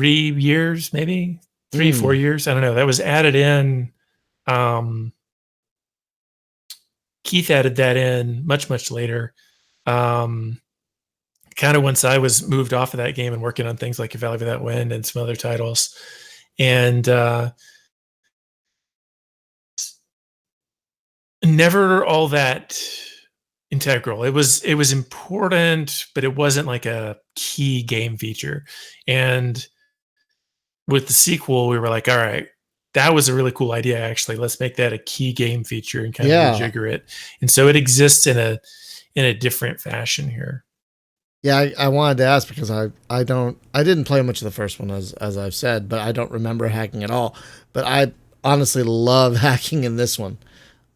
years, maybe 4 years. I don't know. That was added in. Keith added that in much, much later. Kind of once I was moved off of that game and working on things like A Valley Without Wind and some other titles. And never all that integral. It was important, but it wasn't like a key game feature. And with the sequel, we were like, all right, that was a really cool idea. Actually, let's make that a key game feature and kind of rejigger it. And so it exists in a different fashion here. Yeah, I wanted to ask because I didn't play much of the first one as I've said, but I don't remember hacking at all. But I honestly love hacking in this one.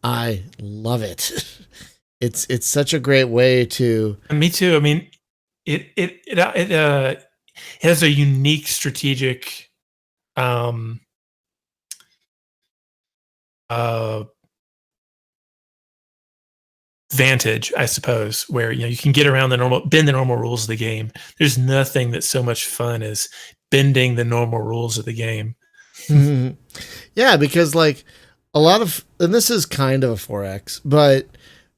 I love it. It's such a great way to. Me too. I mean, it has a unique strategic vantage, I suppose, where you can get around bend the normal rules of the game. There's nothing that's so much fun as bending the normal rules of the game. Yeah, because like a lot of, and this is kind of a 4X, but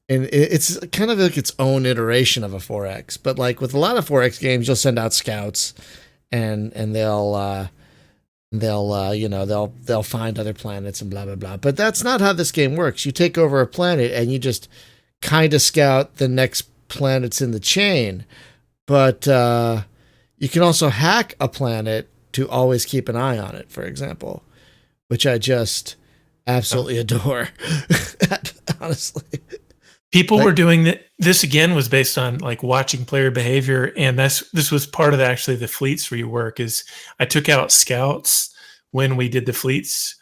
and it's kind of like its own iteration of a 4X. But like with a lot of 4X games, you'll send out scouts, and they'll find other planets and blah blah blah. But that's not how this game works. You take over a planet and you just kind of scout the next planets in the chain, but you can also hack a planet to always keep an eye on it, for example, which I just absolutely adore. Honestly, people were doing that. This again was based on like watching player behavior, and this was part of actually the fleets rework. Is I took out scouts when we did the fleets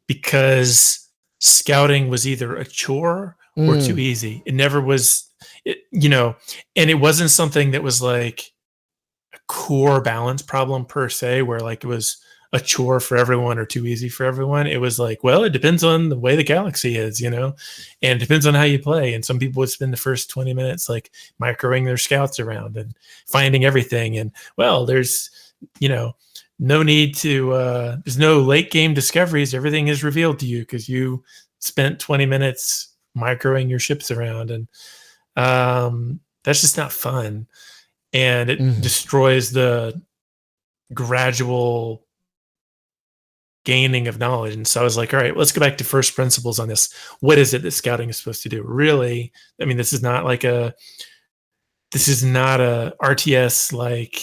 because scouting was either a chore or too easy. It never was, and it wasn't something that was like a core balance problem per se, where like it was a chore for everyone or too easy for everyone. It was like, well, it depends on the way the galaxy is, and it depends on how you play. And some people would spend the first 20 minutes like microing their scouts around and finding everything. And well, there's, no need to, there's no late game discoveries. Everything is revealed to you because you spent 20 minutes microing your ships around. And that's just not fun. And it destroys the gradual gaining of knowledge. And so I was like, all right, let's go back to first principles on this. What is it that scouting is supposed to do? Really? I mean, this is not a RTS like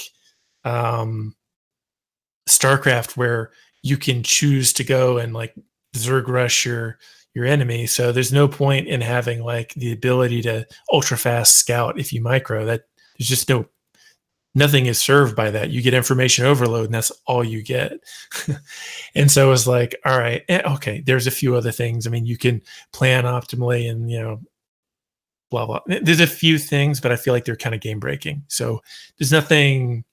StarCraft where you can choose to go and like Zerg rush your enemy. So there's no point in having like the ability to ultra fast scout if you micro. That there's just nothing is served by that. You get information overload and that's all you get. And so it was like, all right, okay, there's a few other things. I mean, you can plan optimally and, blah, blah. There's a few things, but I feel like they're kind of game breaking. So there's nothing,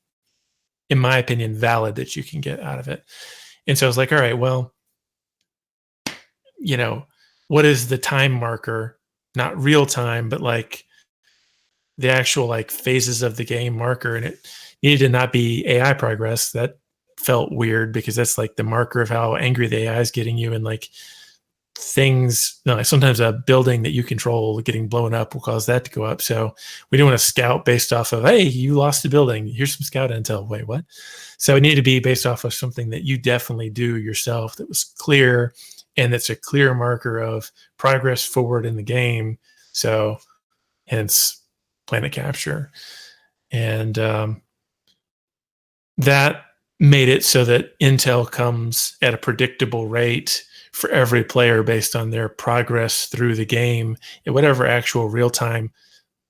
in my opinion, valid that you can get out of it. And so I was like, all right, well, what is the time marker? Not real time, but like the actual like phases of the game marker, and it needed to not be AI progress. That felt weird because that's like the marker of how angry the AI is getting you, and like things. No, sometimes a building that you control getting blown up will cause that to go up. So we didn't want to scout based off of, hey, you lost a building. Here's some scout intel. Wait, what? So it needed to be based off of something that you definitely do yourself that was clear, and that's a clear marker of progress forward in the game. So hence Planet Capture. And that made it so that intel comes at a predictable rate for every player based on their progress through the game at whatever actual real time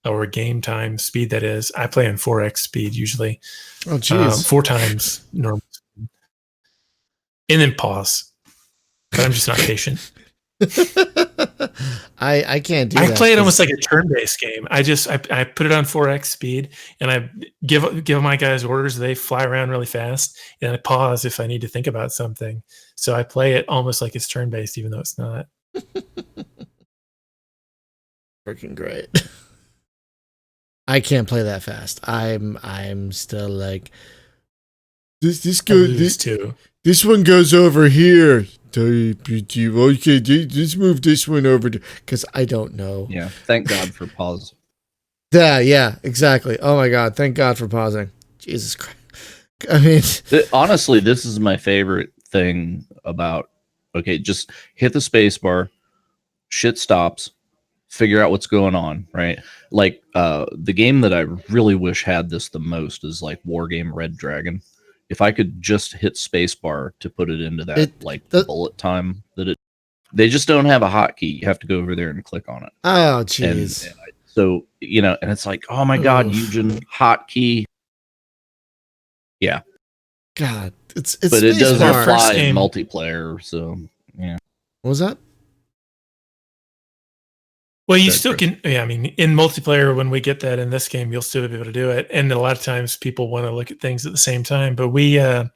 or game time speed that is. I play in 4x speed usually. Oh, geez. 4 times normal speed. And then pause. But I'm just not patient. I can't do that. I play it almost like a turn-based game. I put it on 4x speed and I give my guys orders. They fly around really fast and I pause if I need to think about something. So I play it almost like it's turn-based, even though it's not. Freaking great. I can't play that fast. I'm still like this goes too. This one goes over here. Okay, just move this one over because I don't know. Yeah, thank God for pause. Yeah, exactly. Oh my God, thank God for pausing. Jesus Christ. I mean, honestly, this is my favorite thing about. Okay, just hit the space bar, shit stops, figure out what's going on. Right, like the game that I really wish had this the most is like Wargame Red Dragon. If I could just hit spacebar to put it into that bullet time they just don't have a hotkey. You have to go over there and click on it. Oh, jeez. So, and it's like, oh my God, Eugen, hotkey. Yeah. God, it's but it doesn't bar. fly in multiplayer. So, yeah. What was that? Well, you still can. Yeah, I mean, in multiplayer, when we get that in this game, you'll still be able to do it. And a lot of times, people want to look at things at the same time. But we, in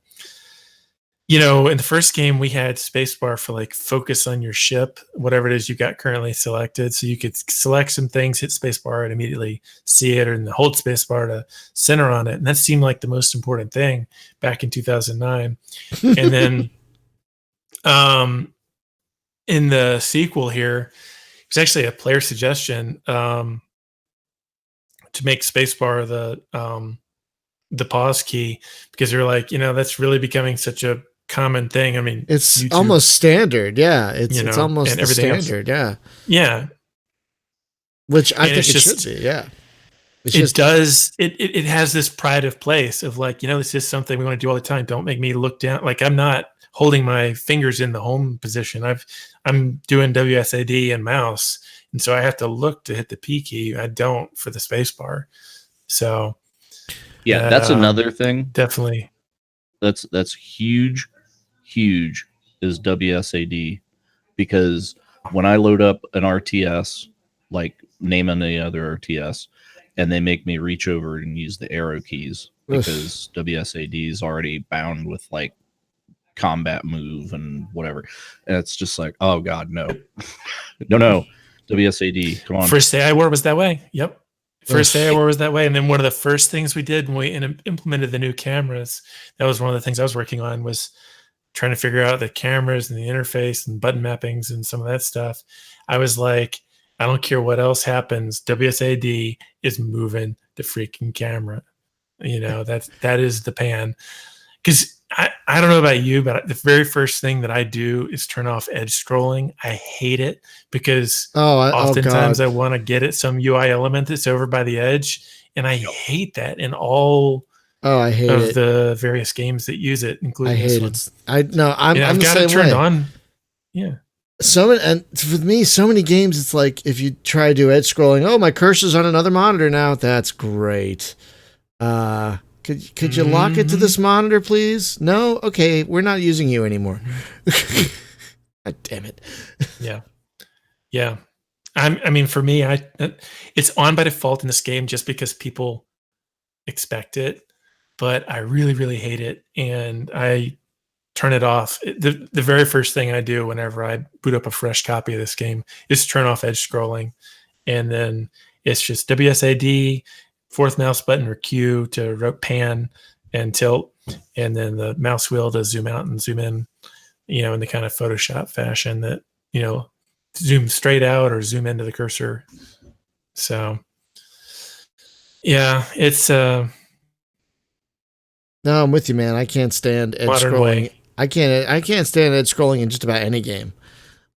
the first game, we had spacebar for like focus on your ship, whatever it is you got currently selected. So you could select some things, hit spacebar, and immediately see it, and hold spacebar to center on it. And that seemed like the most important thing back in 2009. And then, in the sequel here. It's actually a player suggestion to make spacebar the pause key because they're like, that's really becoming such a common thing. I mean, it's YouTube, almost standard. Yeah, it's almost the standard. Else. Yeah. Which I think it should be. Yeah. It has this pride of place of like, this is something we want to do all the time. Don't make me look down. Like I'm not holding my fingers in the home position. I'm doing WSAD and mouse, and so I have to look to hit the P key. I don't for the space bar. So yeah, that's another thing. Definitely. That's huge is WSAD, because when I load up an RTS, like name any other RTS, and they make me reach over and use the arrow keys because WSAD is already bound with like combat move and whatever. And it's just like, oh God, no. no. WSAD, come on. First AI War was that way. Yep. First AI War was that way. And then one of the first things we did when we implemented the new cameras, that was one of the things I was working on, was trying to figure out the cameras and the interface and button mappings and some of that stuff. I was like, I don't care what else happens, WSAD is moving the freaking camera. That is the pan. Because I don't know about you, but the very first thing that I do is turn off edge scrolling. I hate it because oftentimes I want to get at some UI element that's over by the edge, and I hate that in all I hate of it. the various games that use it, including this one. I've got it turned on. Yeah. And with me, so many games, it's like if you try to do edge scrolling, oh, my cursor's on another monitor now. That's great. Could you lock it to this monitor, please? No? Okay, we're not using you anymore. God damn it. Yeah. Yeah. I mean, for me, it's on by default in this game just because people expect it, but I really, really hate it. And I turn it off. The very first thing I do whenever I boot up a fresh copy of this game is turn off edge scrolling. And then it's just WSAD, fourth mouse button or Q to pan and tilt, and then the mouse wheel to zoom out and zoom in, in the kind of Photoshop fashion that, zoom straight out or zoom into the cursor. So yeah, it's No, I'm with you, man. I can't stand edge scrolling. Way. I can't stand edge scrolling in just about any game.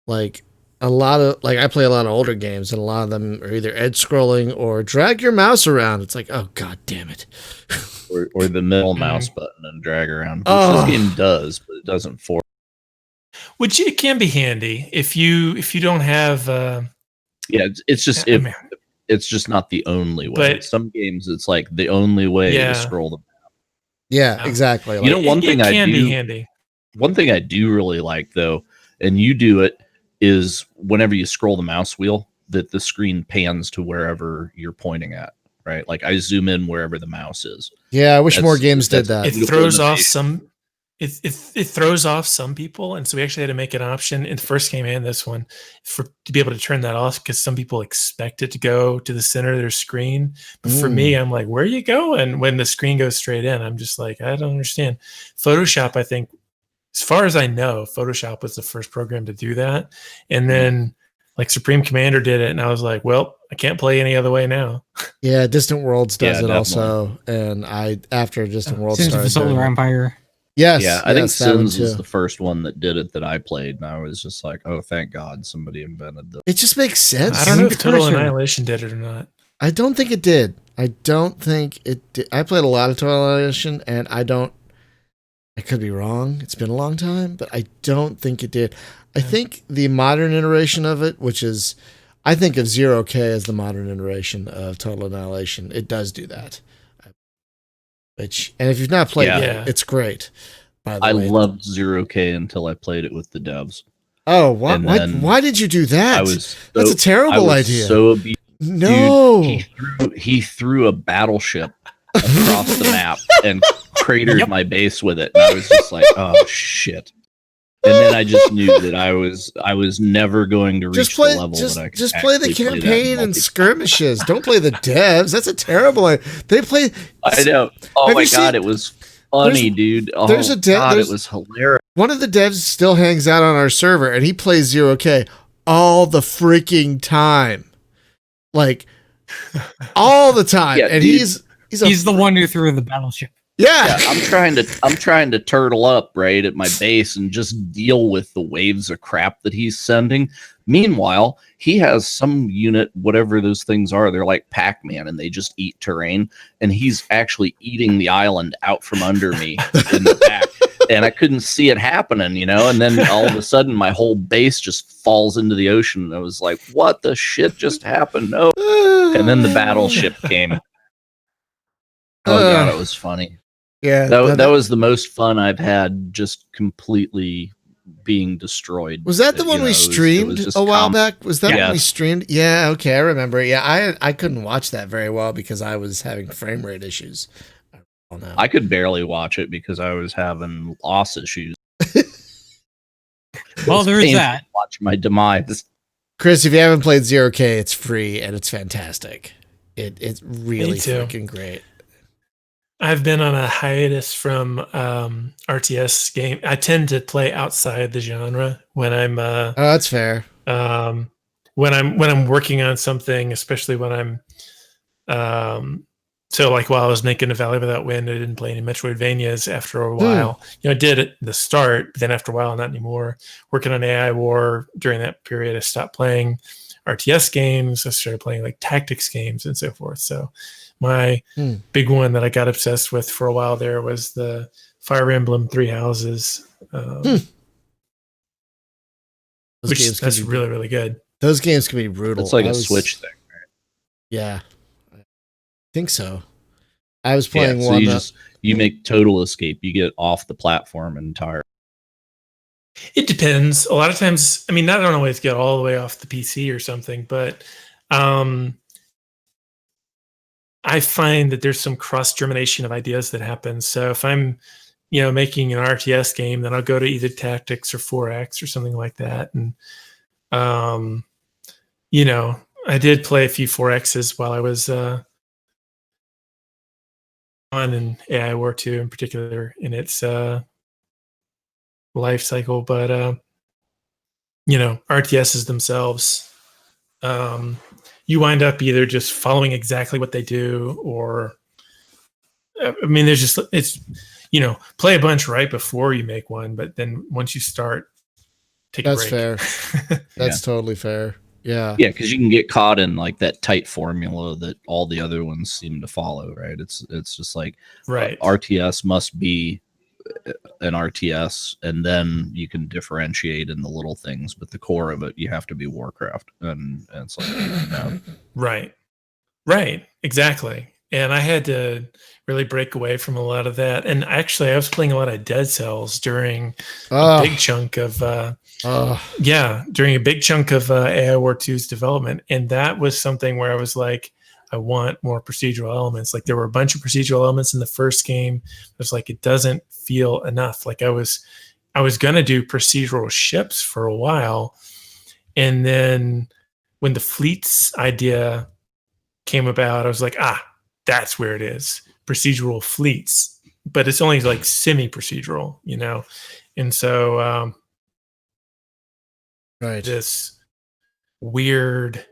Like I play a lot of older games, and a lot of them are either edge scrolling or drag your mouse around. It's like, oh God damn it. or the middle mouse button and drag around. Which this game does, but it doesn't force. Which it can be handy if you don't have it's just it's just not the only way. But some games it's like the only way to scroll them. Yeah, exactly. One thing it can be handy. One thing I do really like though, and you do it, is whenever you scroll the mouse wheel, that the screen pans to wherever you're pointing at, right? Like I zoom in wherever the mouse is. Yeah, I wish more games did that. It throws off some. It throws off some people, and so we actually had to make an option in the first game and this one to be able to turn that off because some people expect it to go to the center of their screen. But for me, I'm like, where are you going when the screen goes straight in? I'm just like, I don't understand. Photoshop, I think, as far as I know, Photoshop was the first program to do that. And then like Supreme Commander did it. And I was like, well, I can't play any other way now. Yeah. Distant Worlds does it also. And after Distant Worlds started the Solar Empire. Yes. Yeah. I think Sims was the first one that did it that I played. And I was just like, oh, thank God somebody invented this. It just makes sense. I don't know if Total Annihilation did it or not. I don't think it did. I played a lot of Total Annihilation, and I could be wrong. It's been a long time, but I don't think it did. I think the modern iteration of it, which is, I think of Zero K as the modern iteration of Total Annihilation. It does do that. And if you've not played it, it's great. By the way, I loved Zero K until I played it with the devs. Oh, why did you do that? That's a terrible idea. So no, dude, he threw a battleship across the map and cratered my base with it, and I was just like, oh shit. And then I just knew that I was never going to reach the level that I could just play the campaign and skirmishes. Don't play the devs. That's a terrible idea. They play. I know. Oh my God, it was funny, dude. Oh there's a God, it was hilarious. One of the devs still hangs out on our server, and he plays Zero K all the freaking time, like all the time. Yeah, and dude, he's the one who threw the battleship. Yeah. I'm trying to turtle up right at my base and just deal with the waves of crap that he's sending. Meanwhile, he has some unit, whatever those things are, they're like Pac-Man and they just eat terrain, and he's actually eating the island out from under me in the back. And I couldn't see it happening, and then all of a sudden my whole base just falls into the ocean. And I was like, what the shit just happened? No. And then the battleship came. Oh God, it was funny. Yeah, that was the most fun I've had, just completely being destroyed. Was that the one we streamed a while back? Was that when we streamed? Yeah, okay, I remember. Yeah, I couldn't watch that very well because I was having frame rate issues. I could barely watch it because I was having loss issues. Well, there is Painful that. to watch my demise. Chris, if you haven't played 0K, it's free and it's fantastic. It's really too. freaking great. I've been on a hiatus from RTS game. I tend to play outside the genre when I'm Oh, that's fair. when I'm working on something, especially when I'm so like while I was making a Valley Without Wind, I didn't play any Metroidvanias after a while. I did at the start, but then after a while, not anymore. Working on AI War during that period, I stopped playing RTS games. I started playing like tactics games and so forth. So my big one that I got obsessed with for a while there was the Fire Emblem Three Houses, which that's really, really good. Those games can be brutal. It's like a Switch thing, right? Yeah, I think so. I was playing so one. You make total escape. You get off the platform entirely. It depends. A lot of times, I mean, I don't always get all the way off the PC or something, but I find that there's some cross germination of ideas that happens. So if I'm, making an RTS game, then I'll go to either Tactics or 4X or something like that. And, I did play a few 4Xs while I was on in AI War 2 in particular in its life cycle. But, RTSs themselves, you wind up either just following exactly what they do or, I mean, play a bunch right before you make one, but then once you start, take a break. That's fair. That's totally fair. Yeah. Yeah, because you can get caught in like that tight formula that all the other ones seem to follow, right? It's just like RTS must be an RTS, and then you can differentiate in the little things, but the core of it, you have to be Warcraft, and it's like right, exactly. And I had to really break away from a lot of that. And actually, I was playing a lot of Dead Cells during a big chunk of AI War 2's development, and that was something where I was like, I want more procedural elements. Like there were a bunch of procedural elements in the first game. It was like it doesn't feel enough. Like I was gonna do procedural ships for a while, and then when the fleets idea came about, I was like, that's where it is. Procedural fleets, but it's only like semi-procedural, and so this weird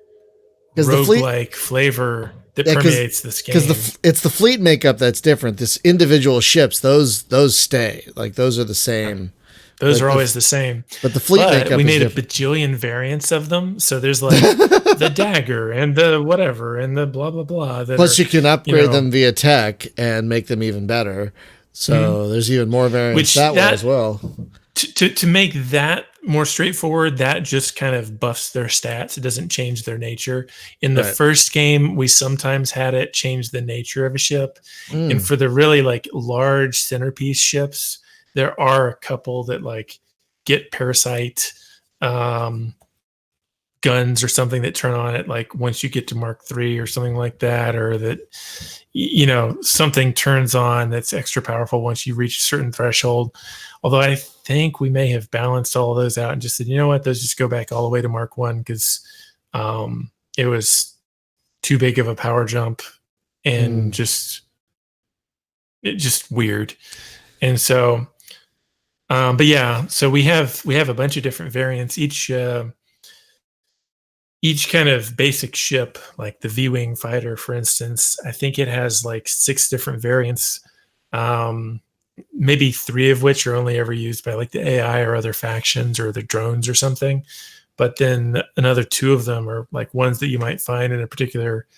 roguelike flavor that permeates this game. Because it's the fleet makeup that's different. This individual ships, those stay. Like those are the same. Those are always the same. But the fleet makeup we made is a bajillion variants of them. So there's like the dagger and the whatever and the blah blah blah. Plus you can upgrade them via tech and make them even better. So there's even more variants that way as well. To make that more straightforward, that just kind of buffs their stats. It doesn't change their nature. In the first game, we sometimes had it change the nature of a ship. And for the really like large centerpiece ships, there are a couple that like get parasite guns or something that turn on it like once you get to Mark III or something like that, or that something turns on that's extra powerful once you reach a certain threshold. Although I think we may have balanced all of those out and just said, you know what, those just go back all the way to Mark I because it was too big of a power jump and just weird. And so, but yeah, so we have a bunch of different variants. Each kind of basic ship, like the V-Wing fighter, for instance, I think it has like 6 different variants. Maybe 3 of which are only ever used by like the AI or other factions or the drones or something. But then another 2 of them are like ones that you might find in a particular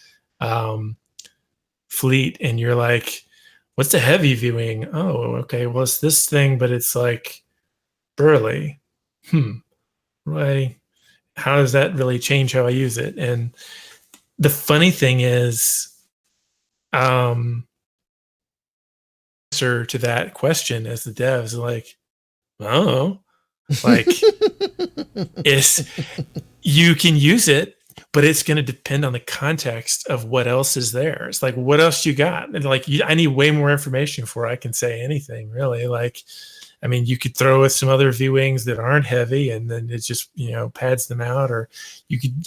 fleet. And you're like, what's the heavy viewing? Oh, okay. Well, it's this thing, but it's like burly. Right. How does that really change how I use it? And the funny thing is, answer to that question as the devs like, you can use it, but it's going to depend on the context of what else is there. It's like, what else you got? And like, I need way more information before I can say anything really. Like, I mean, you could throw with some other V-wings that aren't heavy, and then it just, pads them out. Or you could,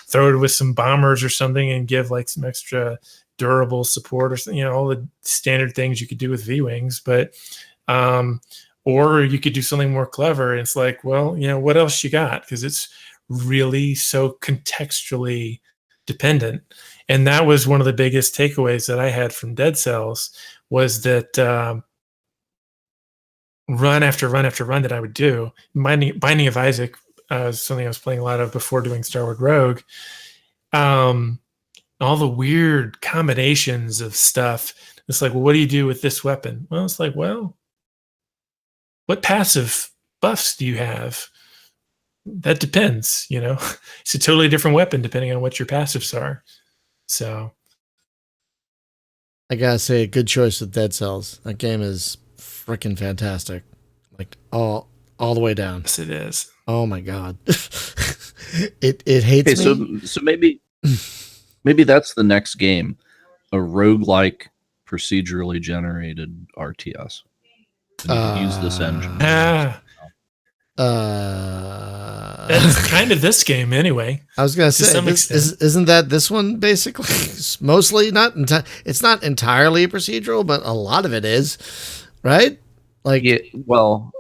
throw it with some bombers or something and give like some extra durable support or something, all the standard things you could do with V-wings. But, or you could do something more clever. And it's like, well, what else you got? Because it's really so contextually dependent. And that was one of the biggest takeaways that I had from Dead Cells, was that run after run after run that I would do. Binding of Isaac is something I was playing a lot of before doing Starward Rogue. All the weird combinations of stuff. It's like, well, what do you do with this weapon? Well, it's like, well, what passive buffs do you have? That depends, It's a totally different weapon depending on what your passives are. So I gotta say, a good choice with Dead Cells. That game is freaking fantastic, like all the way down. yes, it is. Oh my god, it hates me. So maybe that's the next game, a roguelike procedurally generated RTS. And you can use this engine. That's kind of this game anyway. I was gonna say, isn't that this one basically? Mostly not. It's not entirely procedural, but a lot of it is, right? Like, yeah, well,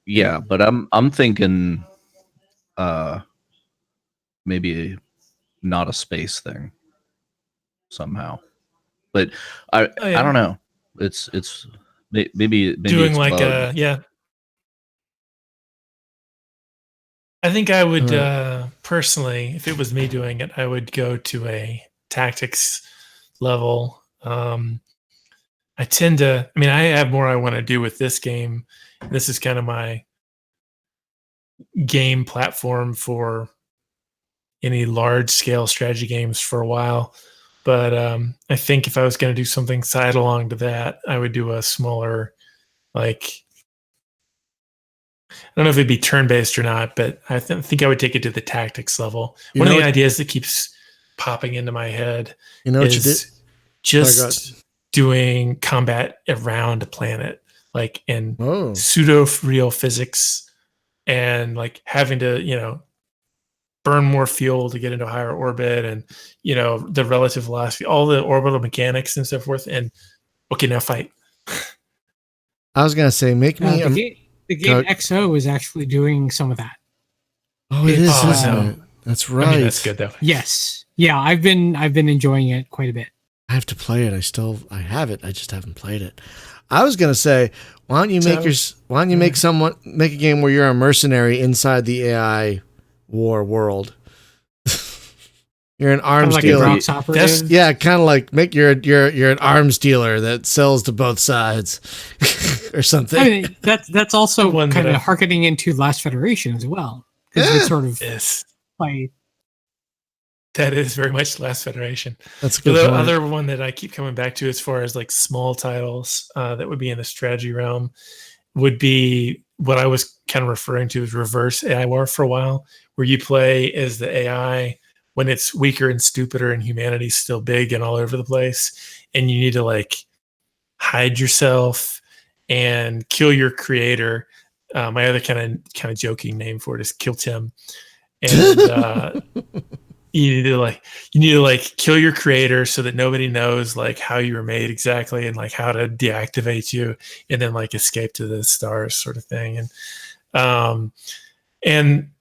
yeah, but I'm thinking, maybe not a space thing somehow, but I don't know. It's maybe doing it's like bug. I think I would personally, if it was me doing it, I would go to a tactics level. I have more I want to do with this game. This is kind of my game platform for any large scale strategy games for a while. But I think if I was going to do something side along to that, I would do a smaller, like, I don't know if it'd be turn-based or not, but I think I would take it to the tactics level. One of the ideas that keeps popping into my head is just doing combat around a planet, like in pseudo-real physics, and like having to, burn more fuel to get into a higher orbit, and, the relative velocity, all the orbital mechanics and so forth. And okay, now fight. I was going to say, make me... The game XO is actually doing some of that. Oh, it is, isn't it? That's right. I mean, that's good though. Yes. Yeah, I've been enjoying it quite a bit. I have to play it. I have it. I just haven't played it. I was gonna say, why don't you make a game where you're a mercenary inside the AI war world? You're an arms dealer. Yeah, kind of like you're an arms dealer that sells to both sides, or something. I mean, that's also kind of harkening into Last Federation as well, because it's sort of play. That is very much Last Federation. That's a good. The other one that I keep coming back to, as far as like small titles that would be in the strategy realm, would be what I was kind of referring to as reverse AI war for a while, where you play as the AI when it's weaker and stupider and humanity's still big and all over the place, and you need to like hide yourself and kill your creator. My other kind of joking name for it is Kill Tim. And you need to kill your creator so that nobody knows like how you were made exactly, and like how to deactivate you, and then like escape to the stars sort of thing. And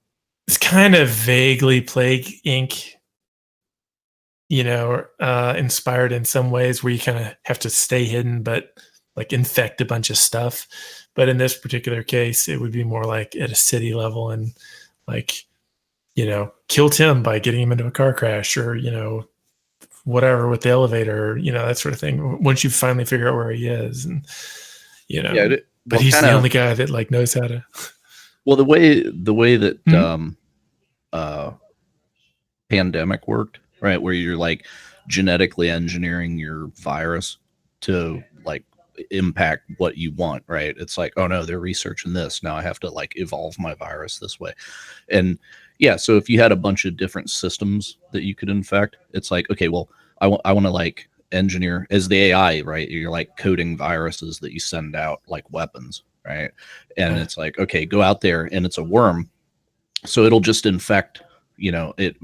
it's kind of vaguely Plague Inc., inspired in some ways, where you kind of have to stay hidden, but like infect a bunch of stuff. But in this particular case, it would be more like at a city level, and like, kill Tim by getting him into a car crash, or, whatever with the elevator, that sort of thing. Once you finally figure out where he is, and, but he's the only guy that like knows how to. Well, the way that Pandemic worked, right, where you're like genetically engineering your virus to like impact what you want, right? It's like, oh no, they're researching this. Now I have to like evolve my virus this way. And yeah, so if you had a bunch of different systems that you could infect, it's like, okay, well, I want to like engineer as the AI, right? You're like coding viruses that you send out like weapons, right? And it's like, okay, go out there, and it's a worm, so it'll just infect, it,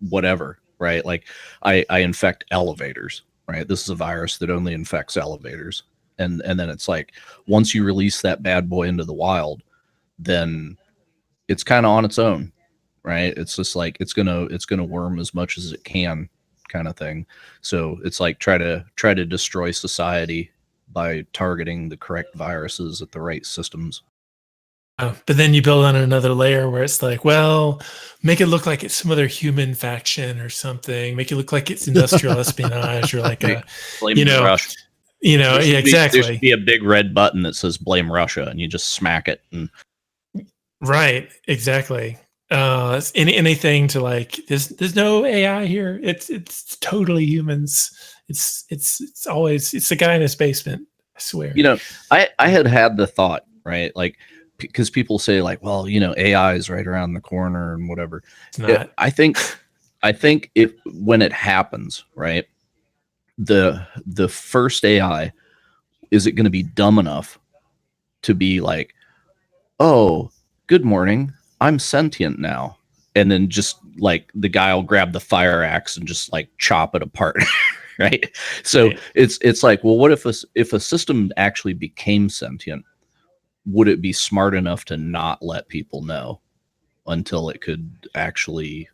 whatever, right? Like I infect elevators, right? This is a virus that only infects elevators. And then it's like, once you release that bad boy into the wild, then it's kind of on its own, right? It's just like, it's gonna worm as much as it can, kind of thing. So it's like, try to destroy society by targeting the correct viruses at the right systems. But then you build on another layer where it's like, well, make it look like it's some other human faction or something. Make it look like it's industrial espionage or like Blame Russia. Exactly. There should be a big red button that says "Blame Russia," and you just smack it. And right, exactly. Anything to like, there's no AI here. It's totally humans. It's always the guy in his basement. I swear. I had the thought, right, like, because people say like, well, AI is right around the corner and whatever. It's not. I think if when it happens, right, the first AI, is it going to be dumb enough to be like, oh, good morning, I'm sentient now, and then just like the guy will grab the fire axe and just like chop it apart. Right. So right. It's like, well, what if a system actually became sentient? Would it be smart enough to not let people know until it could actually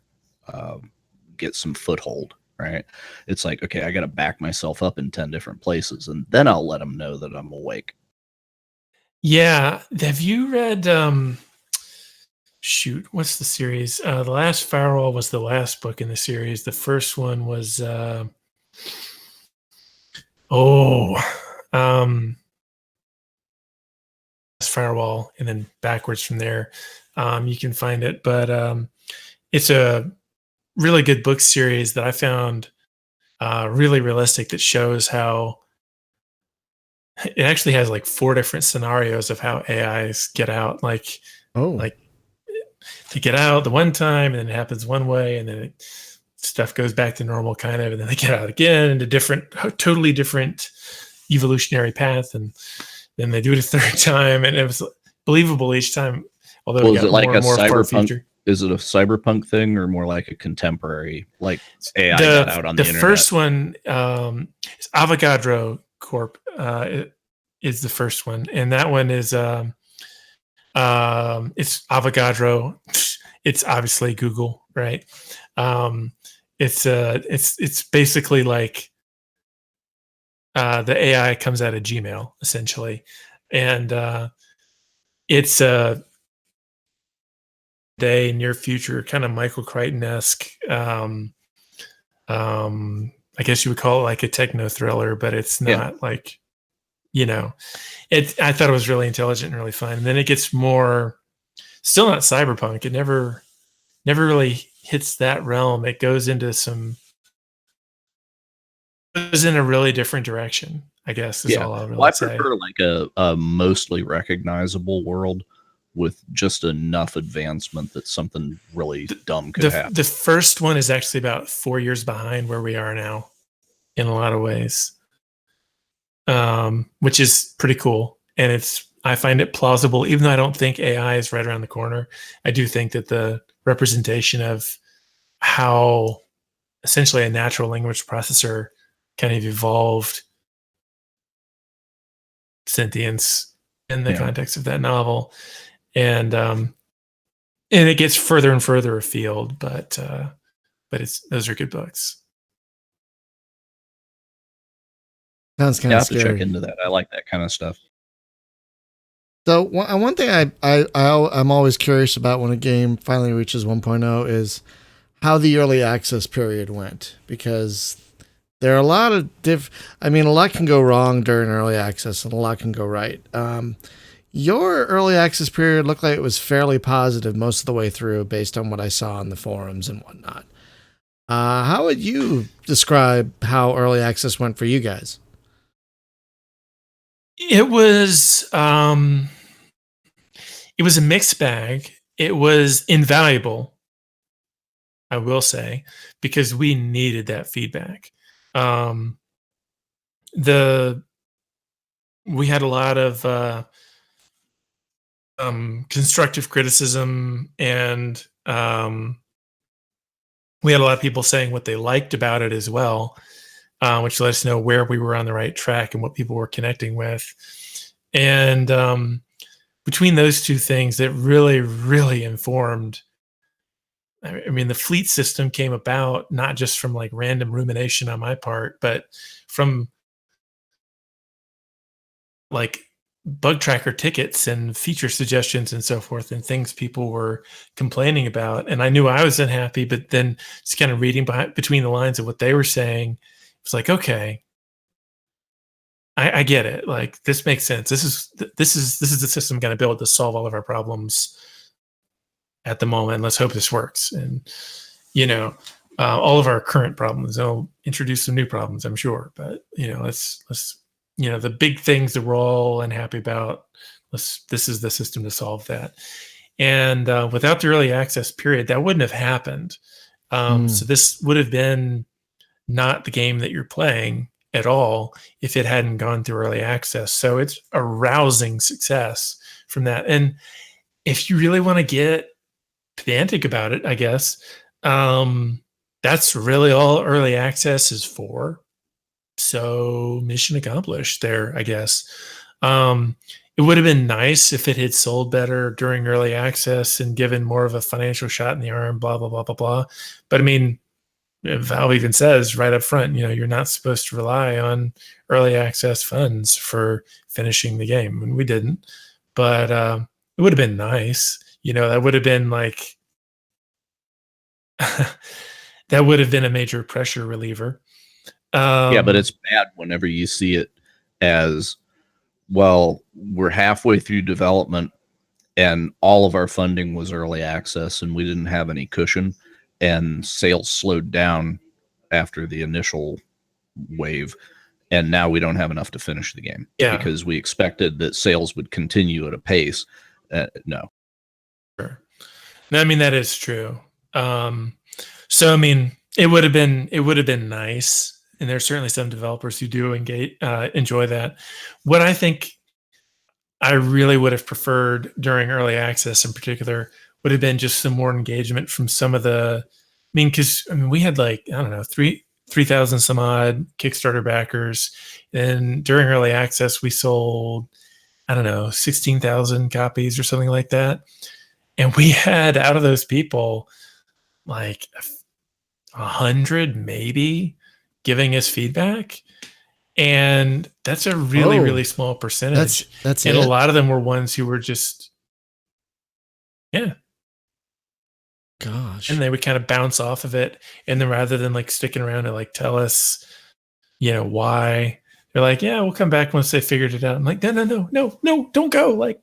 get some foothold, right? It's like, okay, I got to back myself up in 10 different places, and then I'll let them know that I'm awake. Yeah. Have you read, what's the series? The Last Firewall was the last book in the series. The first one was, Firewall, and then backwards from there. You can find it, but it's a really good book series that I found really realistic, that shows how it actually has like 4 different scenarios of how AIs get out. Like they get out the one time, and then it happens one way, and then stuff goes back to normal kind of, and then they get out again into totally different evolutionary path, and then they do it a third time, and it was believable each time. Although is it like a cyberpunk? Is it a cyberpunk thing, or more like a contemporary, like AI got out on the internet? The first one is Avogadro Corp. Is the first one, and that one is it's Avogadro. It's obviously Google, right? It's basically like the AI comes out of Gmail, essentially, and it's a near future kind of Michael Crichton-esque. I guess you would call it like a techno thriller, but it's not like, I thought it was really intelligent and really fun. And then it gets more, still not cyberpunk. It never really hits that realm. It goes into in a really different direction, I guess, is all I'll really say. I prefer like a mostly recognizable world with just enough advancement that something really dumb could happen. The first one is actually about 4 years behind where we are now in a lot of ways, which is pretty cool. And I find it plausible, even though I don't think AI is right around the corner. I do think that the representation of how essentially a natural language processor kind of evolved sentience in the context of that novel. And it gets further and further afield, but those are good books. Sounds kind of scary. I have to check into that. I like that kind of stuff. So one thing I'm always curious about when a game finally reaches 1.0 is how the early access period went, because there are a lot of a lot can go wrong during early access and a lot can go right. Your early access period looked like it was fairly positive most of the way through, based on what I saw on the forums and whatnot. How would you describe how early access went for you guys? It was a mixed bag. It was invaluable, I will say, because we needed that feedback. We had a lot of constructive criticism, and we had a lot of people saying what they liked about it as well, which let us know where we were on the right track and what people were connecting with. And between those two things, that really, really informed. I mean, the fleet system came about not just from like random rumination on my part, but from like bug tracker tickets and feature suggestions and so forth, and things people were complaining about. And I knew I was unhappy, but then just kind of reading between the lines of what they were saying, it's like, okay, I get it. Like, this makes sense. This is the system going to build to solve all of our problems at the moment. Let's hope this works. And all of our current problems, they'll introduce some new problems, I'm sure. But let's the big things that we're all unhappy about, this is the system to solve that. And without the early access period, that wouldn't have happened. So this would have been not the game that you're playing at all if it hadn't gone through early access. So it's a rousing success from that. And if you really want to get pedantic about it, I guess, that's really all early access is for. So mission accomplished there, I guess. It would have been nice if it had sold better during early access and given more of a financial shot in the arm, blah, blah, blah, blah, blah. But I mean, Valve even says right up front, you're not supposed to rely on early access funds for finishing the game. And we didn't, but it would have been nice. That would have been like, that would have been a major pressure reliever. Yeah, but it's bad whenever you see it as, well, we're halfway through development and all of our funding was early access and we didn't have any cushion, and sales slowed down after the initial wave, and now we don't have enough to finish the game because we expected that sales would continue at a pace. No. Sure. No, I mean, that is true. So I mean, it would have been nice, and there's certainly some developers who do enjoy that. What I think I really would have preferred during early access, in particular, would have been just some more engagement from some of the. Because we had like, I don't know, 3,000 some odd Kickstarter backers, and during early access we sold, I don't know, 16,000 copies or something like that, and we had out of those people like 100 maybe giving us feedback, and that's a really really small percentage. That's and a lot of them were ones who were just gosh, and they would kind of bounce off of it, and then rather than like sticking around to like tell us why, they're like, yeah, we'll come back once they figured it out. I'm like, no, don't go, like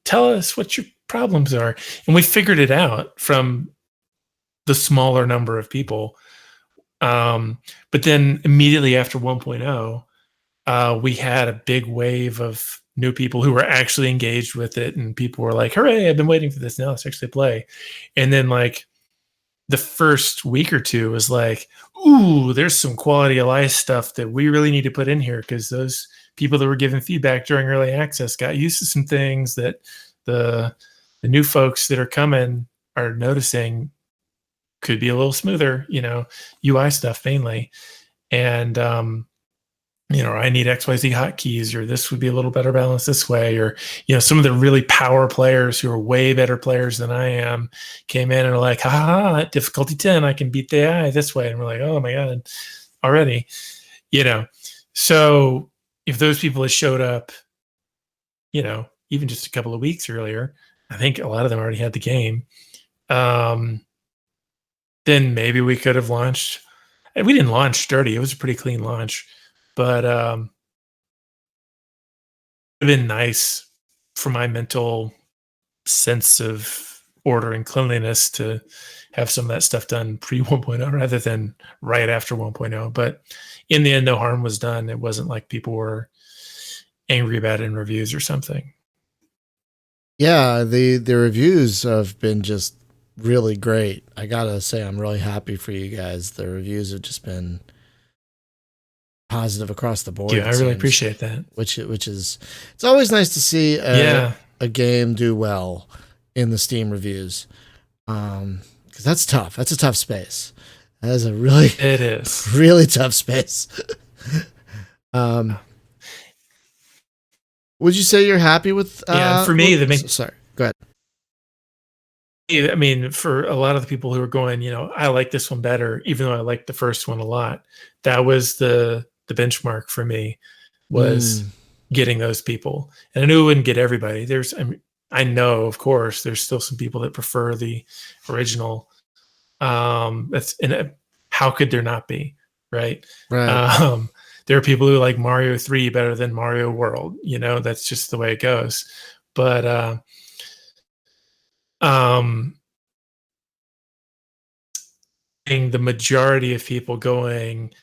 tell us what your problems are. And we figured it out from the smaller number of people. But then immediately after 1.0, we had a big wave of new people who were actually engaged with it, and people were like, hooray, I've been waiting for this, now let's actually play. And then like the first week or two was like, ooh, there's some quality of life stuff that we really need to put in here, because those people that were giving feedback during early access got used to some things that the new folks that are coming are noticing could be a little smoother, UI stuff mainly. And I need XYZ hotkeys, or this would be a little better balanced this way, or some of the really power players who are way better players than I am came in and are like, at difficulty 10, I can beat the AI this way, and we're like, oh my god, already, So if those people had showed up, even just a couple of weeks earlier, I think a lot of them already had the game. Then maybe we could have launched. And we didn't launch dirty; it was a pretty clean launch. But it would have been nice for my mental sense of order and cleanliness to have some of that stuff done pre 1.0 rather than right after 1.0. But in the end, no harm was done. It wasn't like people were angry about it in reviews or something. Yeah, the reviews have been just really great. I gotta say, I'm really happy for you guys. The reviews have just been positive across the board. Yeah, I really appreciate that. Which is, it's always nice to see a game do well in the Steam reviews, because that's tough. That's a tough space. That is it is really tough space. Would you say you're happy with? For me, sorry, go ahead. I mean, for a lot of the people who are going, I like this one better, even though I liked the first one a lot. That was the benchmark for me, was getting those people. And I knew it wouldn't get everybody. I know, of course, there's still some people that prefer the original. How could there not be, right? Right. There are people who like Mario 3 better than Mario World. That's just the way it goes. But the majority of people going,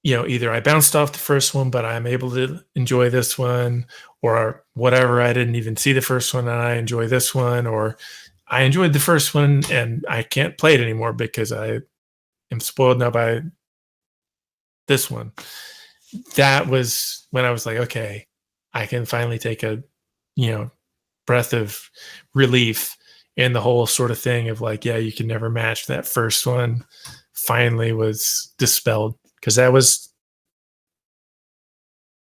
either I bounced off the first one, but I'm able to enjoy this one, or whatever, I didn't even see the first one and I enjoy this one, or I enjoyed the first one and I can't play it anymore because I am spoiled now by this one. That was when I was like, okay, I can finally take a, breath of relief. And the whole sort of thing of like, yeah, you can never match that first one finally was dispelled, because that was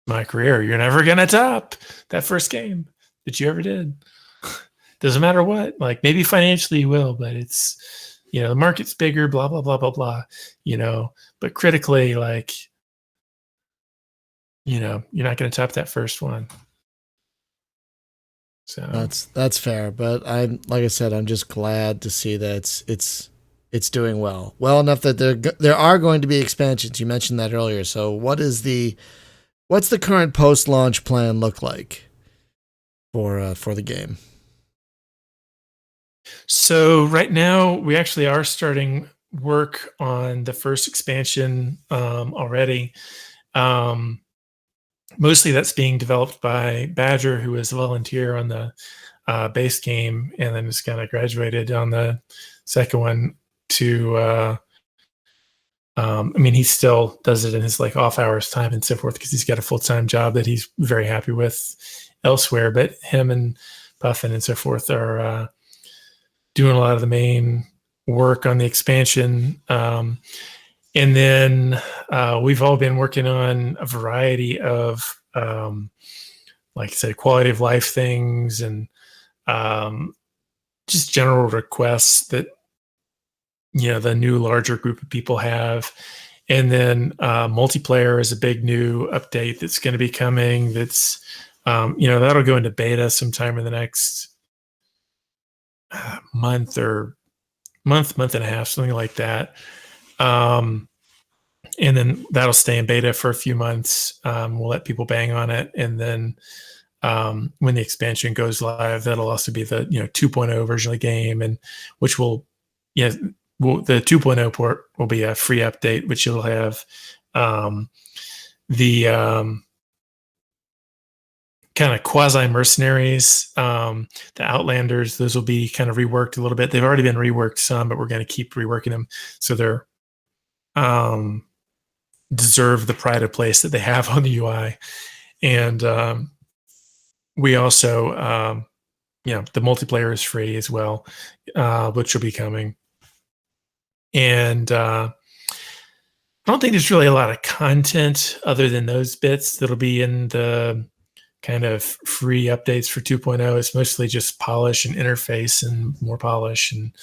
my career. You're never going to top that first game that you ever did. Doesn't matter what, like maybe financially you will, but it's, the market's bigger, blah, blah, blah, blah, blah, but critically, like, you're not going to top that first one. So that's fair, but like I said, I'm just glad to see that it's doing well enough that there are going to be expansions. You mentioned that earlier. So what's the current post-launch plan look like for the game? So right now we actually are starting work on the first expansion already. Mostly that's being developed by Badger, who is a volunteer on the base game, and then just kind of graduated on the second one to, he still does it in his like off hours time and so forth, because he's got a full-time job that he's very happy with elsewhere. But him and Puffin and so forth are doing a lot of the main work on the expansion. And then we've all been working on a variety of, like I said, quality of life things and just general requests that, the new larger group of people have. And then multiplayer is a big new update that's going to be coming. That's, that'll go into beta sometime in the next month and a half, something like that. And then that'll stay in beta for a few months. We'll let people bang on it. And then when the expansion goes live, that'll also be the 2.0 version of the game, and which will, the 2.0 port will be a free update, which it'll have the kind of quasi mercenaries, the Outlanders. Those will be kind of reworked a little bit. They've already been reworked some, but we're going to keep reworking them so they're deserve the pride of place that they have on the UI. And we also, the multiplayer is free as well, which will be coming. And I don't think there's really a lot of content other than those bits that'll be in the kind of free updates for 2.0. It's mostly just polish and interface and more polish and,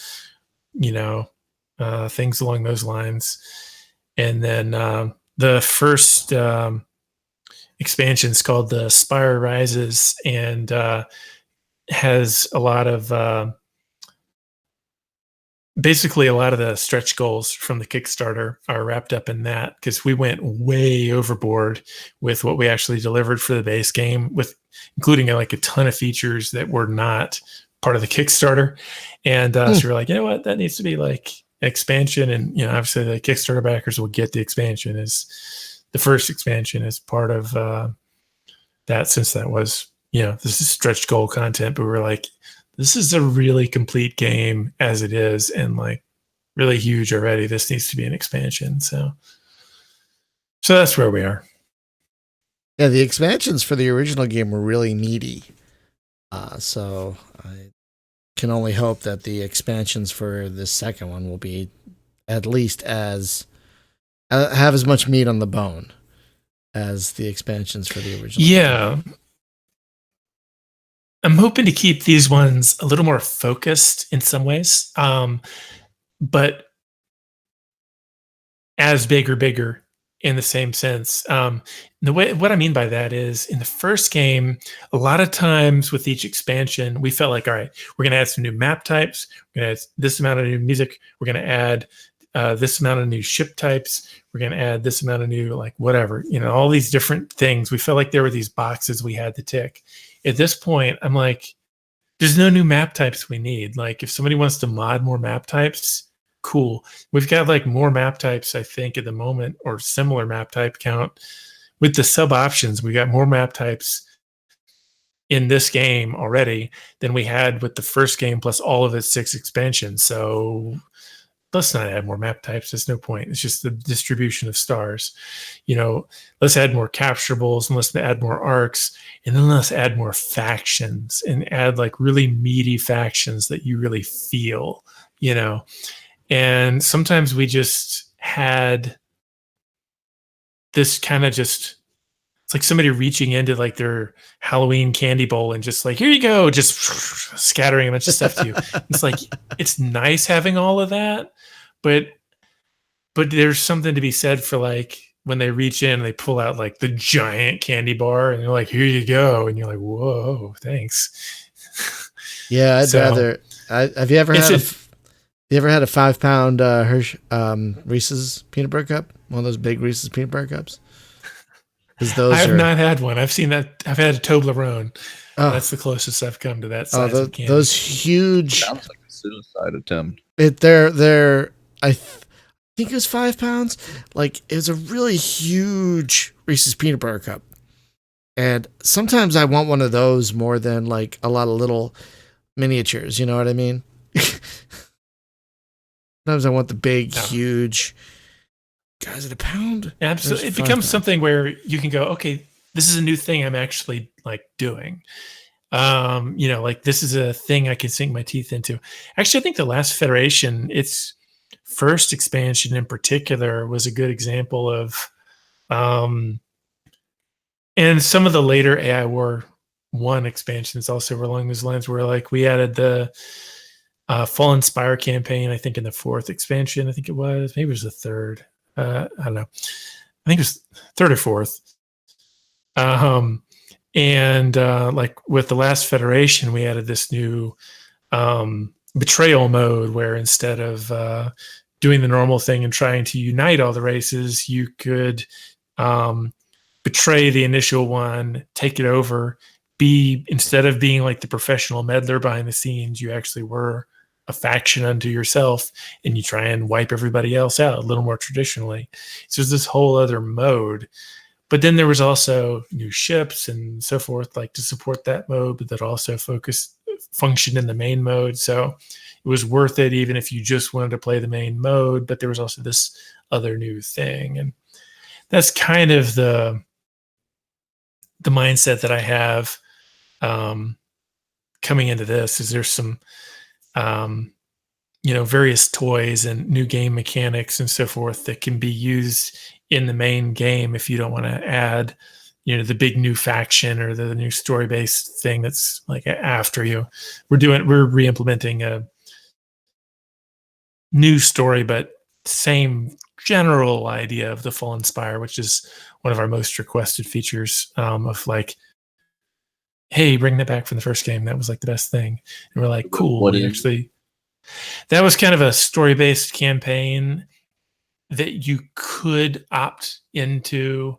things along those lines. And then the first expansion is called the Spire Rises, and has a lot of basically a lot of the stretch goals from the Kickstarter are wrapped up in that, because we went way overboard with what we actually delivered for the base game, with including like a ton of features that were not part of the Kickstarter. And so we're like, you know what, that needs to be like expansion. And obviously the Kickstarter backers will get the expansion as the first expansion as part of that, since that was this is stretch goal content. But we're like, this is a really complete game as it is, and like really huge already. This needs to be an expansion. So So that's where we are. Yeah, the expansions for the original game were really meaty. So I can only hope that the expansions for the second one will be at least as have as much meat on the bone as the expansions for the original. Yeah. Game. I'm hoping to keep these ones a little more focused in some ways, but as bigger in the same sense. What I mean by that is in the first game, a lot of times with each expansion, we felt like, all right, we're going to add some new map types. We're going to add this amount of new music. We're going to add this amount of new ship types. We're going to add this amount of new, like whatever, all these different things. We felt like there were these boxes we had to tick. At this point, I'm like, there's no new map types we need. Like if somebody wants to mod more map types, cool. We've got like more map types, I think, at the moment, or similar map type count. With the sub options, we got more map types in this game already than we had with the first game plus all of its 6 expansions. So let's not add more map types. There's no point. It's just the distribution of stars. Let's add more capturables and let's add more arcs. And then let's add more factions and add like really meaty factions that you really feel, And sometimes we just had this kind of it's like somebody reaching into like their Halloween candy bowl and just like, here you go, just scattering a bunch of stuff to you. It's like, it's nice having all of that, but there's something to be said for like when they reach in and they pull out like the giant candy bar and they're like, here you go. And you're like, whoa, thanks. Yeah, I'd rather. Have you ever had a 5-pound Hershey Reese's peanut butter cup? One of those big Reese's peanut butter cups? I have not had one. I've seen that. I've had a Toblerone. Oh. That's the closest I've come to that size of candy. Those huge. Sounds like a suicide attempt. They're. I think it was 5 pounds. Like it was a really huge Reese's peanut butter cup, and sometimes I want one of those more than like a lot of little miniatures. You know what I mean? Sometimes I want the big, huge. Guys, at a pound? Absolutely. It becomes something where you can go, okay, this is a new thing I'm actually like doing. Like this is a thing I can sink my teeth into. Actually, I think the last Federation, its first expansion in particular, was a good example of, and some of the later AI War 1 expansions also were along those lines where like we added the Fallen Spire campaign, I think in the 4th expansion, I think it was, maybe it was the 3rd. I don't know. I think it was 3rd or 4th. And like with the last Federation, we added this new betrayal mode where instead of doing the normal thing and trying to unite all the races, you could betray the initial one, take it over, instead of being like the professional meddler behind the scenes, you actually were a faction unto yourself and you try and wipe everybody else out a little more traditionally. So there's this whole other mode. But then there was also new ships and so forth, like to support that mode, but that also function in the main mode. So it was worth it even if you just wanted to play the main mode, but there was also this other new thing. And that's kind of the mindset that I have coming into this. Is there's some various toys and new game mechanics and so forth that can be used in the main game if you don't want to add, the big new faction or the new story-based thing that's like after you. We're re-implementing a new story, but same general idea of the Fallen Spire, which is one of our most requested features of like, hey, bring that back from the first game. That was like the best thing. And we're like, cool. That was kind of a story-based campaign that you could opt into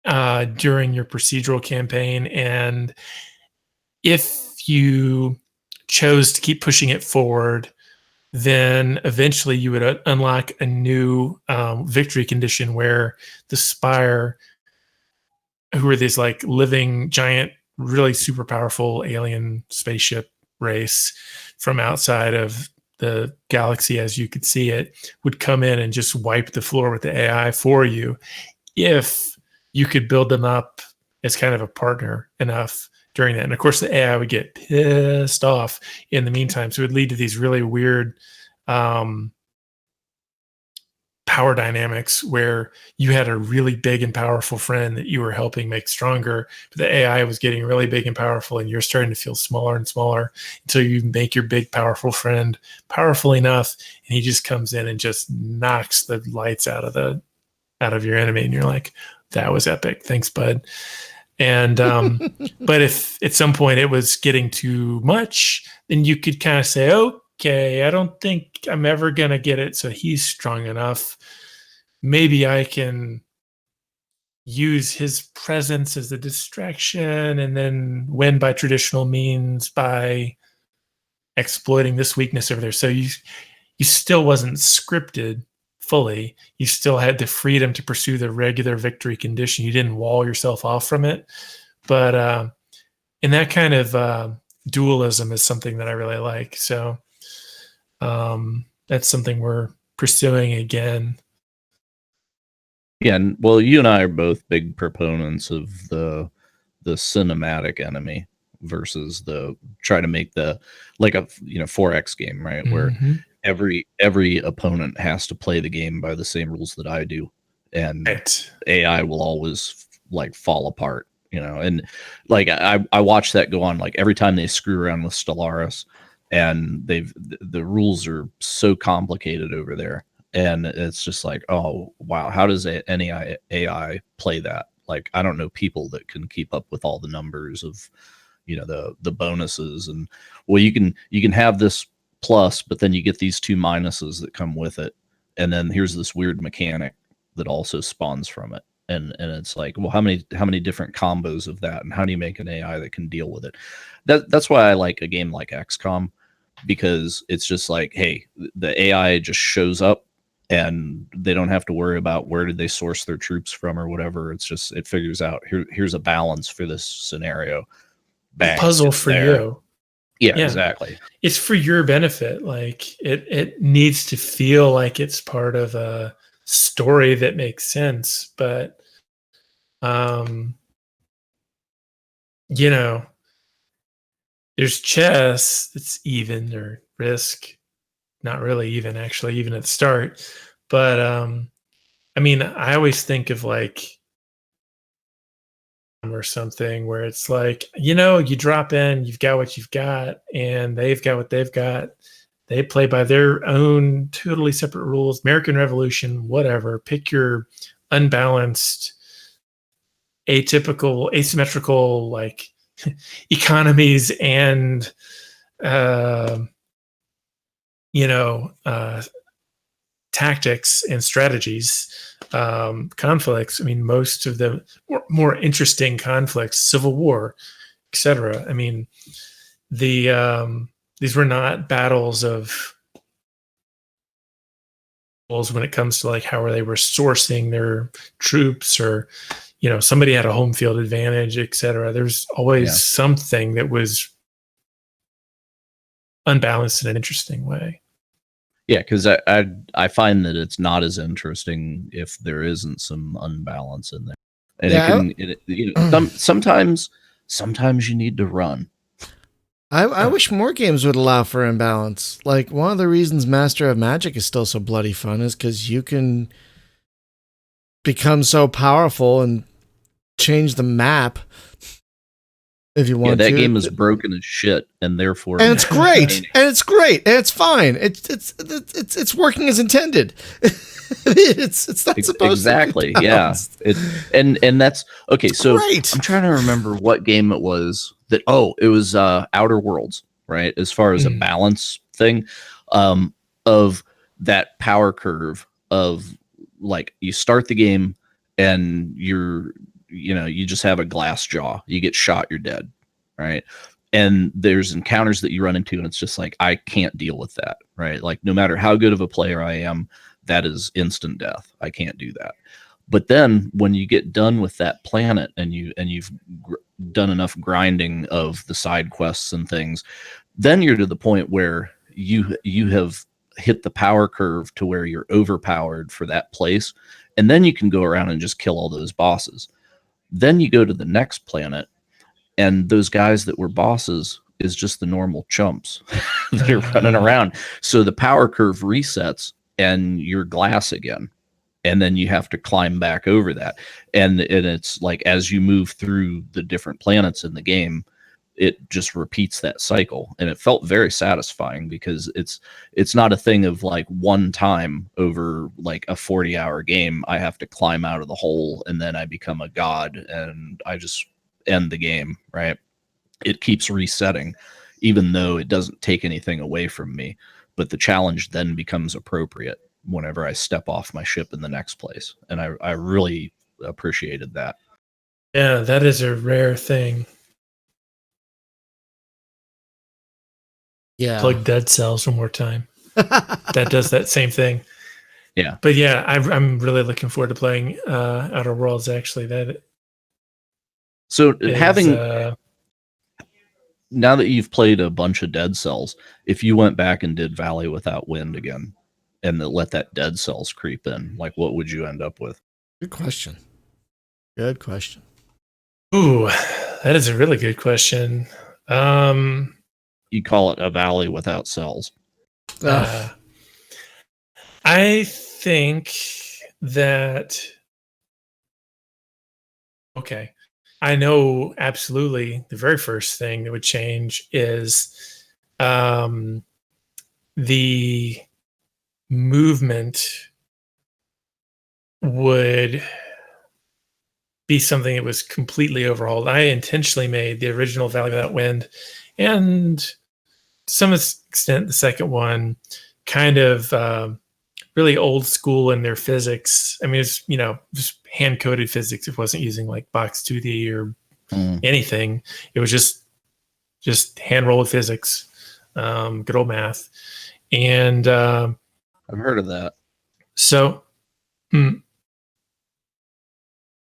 during your procedural campaign. And if you chose to keep pushing it forward, then eventually you would unlock a new victory condition where the Spire, who are these like living giant, really super powerful alien spaceship race from outside of the galaxy as you could see it would come in and just wipe the floor with the AI for you if you could build them up as kind of a partner enough during that. And of course, the AI would get pissed off in the meantime. So it would lead to these really weird power dynamics where you had a really big and powerful friend that you were helping make stronger, but the AI was getting really big and powerful, and you're starting to feel smaller and smaller until you make your big, powerful friend powerful enough, and he just comes in and just knocks the lights out of your enemy, and you're like, that was epic. Thanks, bud. And but if at some point it was getting too much, then you could kind of say, okay, I don't think I'm ever going to get it. So he's strong enough. Maybe I can use his presence as a distraction and then win by traditional means by exploiting this weakness over there. So you still wasn't scripted fully. You still had the freedom to pursue the regular victory condition. You didn't wall yourself off from it. But in that kind of dualism is something that I really like. So that's something we're pursuing again. Yeah, and well, you and I are both big proponents of the cinematic enemy versus the try to make the like a 4X game, right? Where every opponent has to play the game by the same rules that I do, and AI will always like fall apart, And like I watch that go on. Like every time they screw around with Stellaris, and the rules are so complicated over there. And it's just like, oh, wow, how does any AI play that? Like, I don't know people that can keep up with all the numbers of, the bonuses. And, well, you can have this plus, but then you get these two minuses that come with it. And then here's this weird mechanic that also spawns from it. And it's like, well, how many different combos of that? And how do you make an AI that can deal with it? That's why I like a game like XCOM, because it's just like, hey, the AI just shows up, and they don't have to worry about where did they source their troops from or whatever. It's just, it figures out here's a balance for this scenario. Bang, puzzle for you. Yeah, exactly. It's for your benefit. Like it needs to feel like it's part of a story that makes sense. But, there's chess that's even, or risk. Not really even, actually, even at the start. But I always think of like or something where it's like, you drop in, you've got what you've got, and they've got what they've got. They play by their own totally separate rules. American Revolution, whatever. Pick your unbalanced, atypical, asymmetrical, like economies and tactics and strategies, conflicts. Most of the more interesting conflicts, Civil War, etc. These were not battles of when it comes to like how they were sourcing their troops, or somebody had a home field advantage, etc. There's always something that was unbalanced in an interesting way. Yeah, because I find that it's not as interesting if there isn't some unbalance in there, and sometimes you need to run. I wish more games would allow for imbalance. Like, one of the reasons Master of Magic is still so bloody fun is because you can become so powerful and change the map if you want to. That game is broken as shit, and therefore, and it's great, and it's fine. It's working as intended. It's not supposed exactly, to yeah. And that's okay. So great. I'm trying to remember what game it was that. Oh, it was Outer Worlds, right? As far as a balance thing, of that power curve of like you start the game and you just have a glass jaw. You get shot, you're dead, right? And there's encounters that you run into, and it's just like, I can't deal with that, right? Like, no matter how good of a player I am, that is instant death. I can't do that. But then when you get done with that planet and you've done enough grinding of the side quests and things, then you're to the point where you have hit the power curve to where you're overpowered for that place, and then you can go around and just kill all those bosses. Then you go to the next planet, and those guys that were bosses is just the normal chumps that are running around. So the power curve resets and you're glass again. And then you have to climb back over that. And it's like, as you move through the different planets in the game, it just repeats that cycle. And it felt very satisfying because it's not a thing of like one time over like a 40-hour game, I have to climb out of the hole and then I become a god and I just end the game, right? It keeps resetting, even though it doesn't take anything away from me. But the challenge then becomes appropriate whenever I step off my ship in the next place. And I really appreciated that. Yeah, that is a rare thing. Yeah. Plug Dead Cells one more time. That does that same thing. Yeah. But yeah, I'm really looking forward to playing Outer Worlds, actually. So is, having... now that you've played a bunch of Dead Cells, if you went back and did Valley Without Wind again and let that Dead Cells creep in, like what would you end up with? Good question. Good question. Ooh, that is a really good question. You call it a Valley Without Cells. I think that... Okay. I know absolutely the very first thing that would change is the movement would be something that was completely overhauled. I intentionally made the original Valley Without Wind and to some extent the second one kind of really old school in their physics. I mean, it's, just hand-coded physics. It wasn't using like Box 2D or anything. It was just hand-rolled physics, good old math. And I've heard of that. So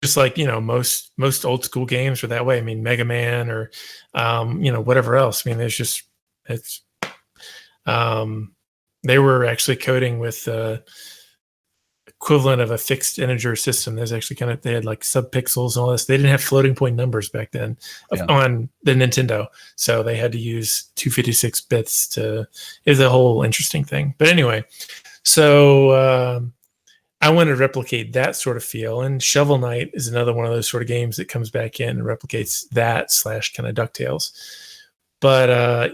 just like, most old school games are that way. I mean, Mega Man or, whatever else. I mean, they were actually coding with the equivalent of a fixed integer system. There's actually they had like subpixels and all this. They didn't have floating point numbers back then on the Nintendo. So they had to use 256 bits is a whole interesting thing. But anyway, so I want to replicate that sort of feel. And Shovel Knight is another one of those sort of games that comes back in and replicates that / kind of DuckTales. But,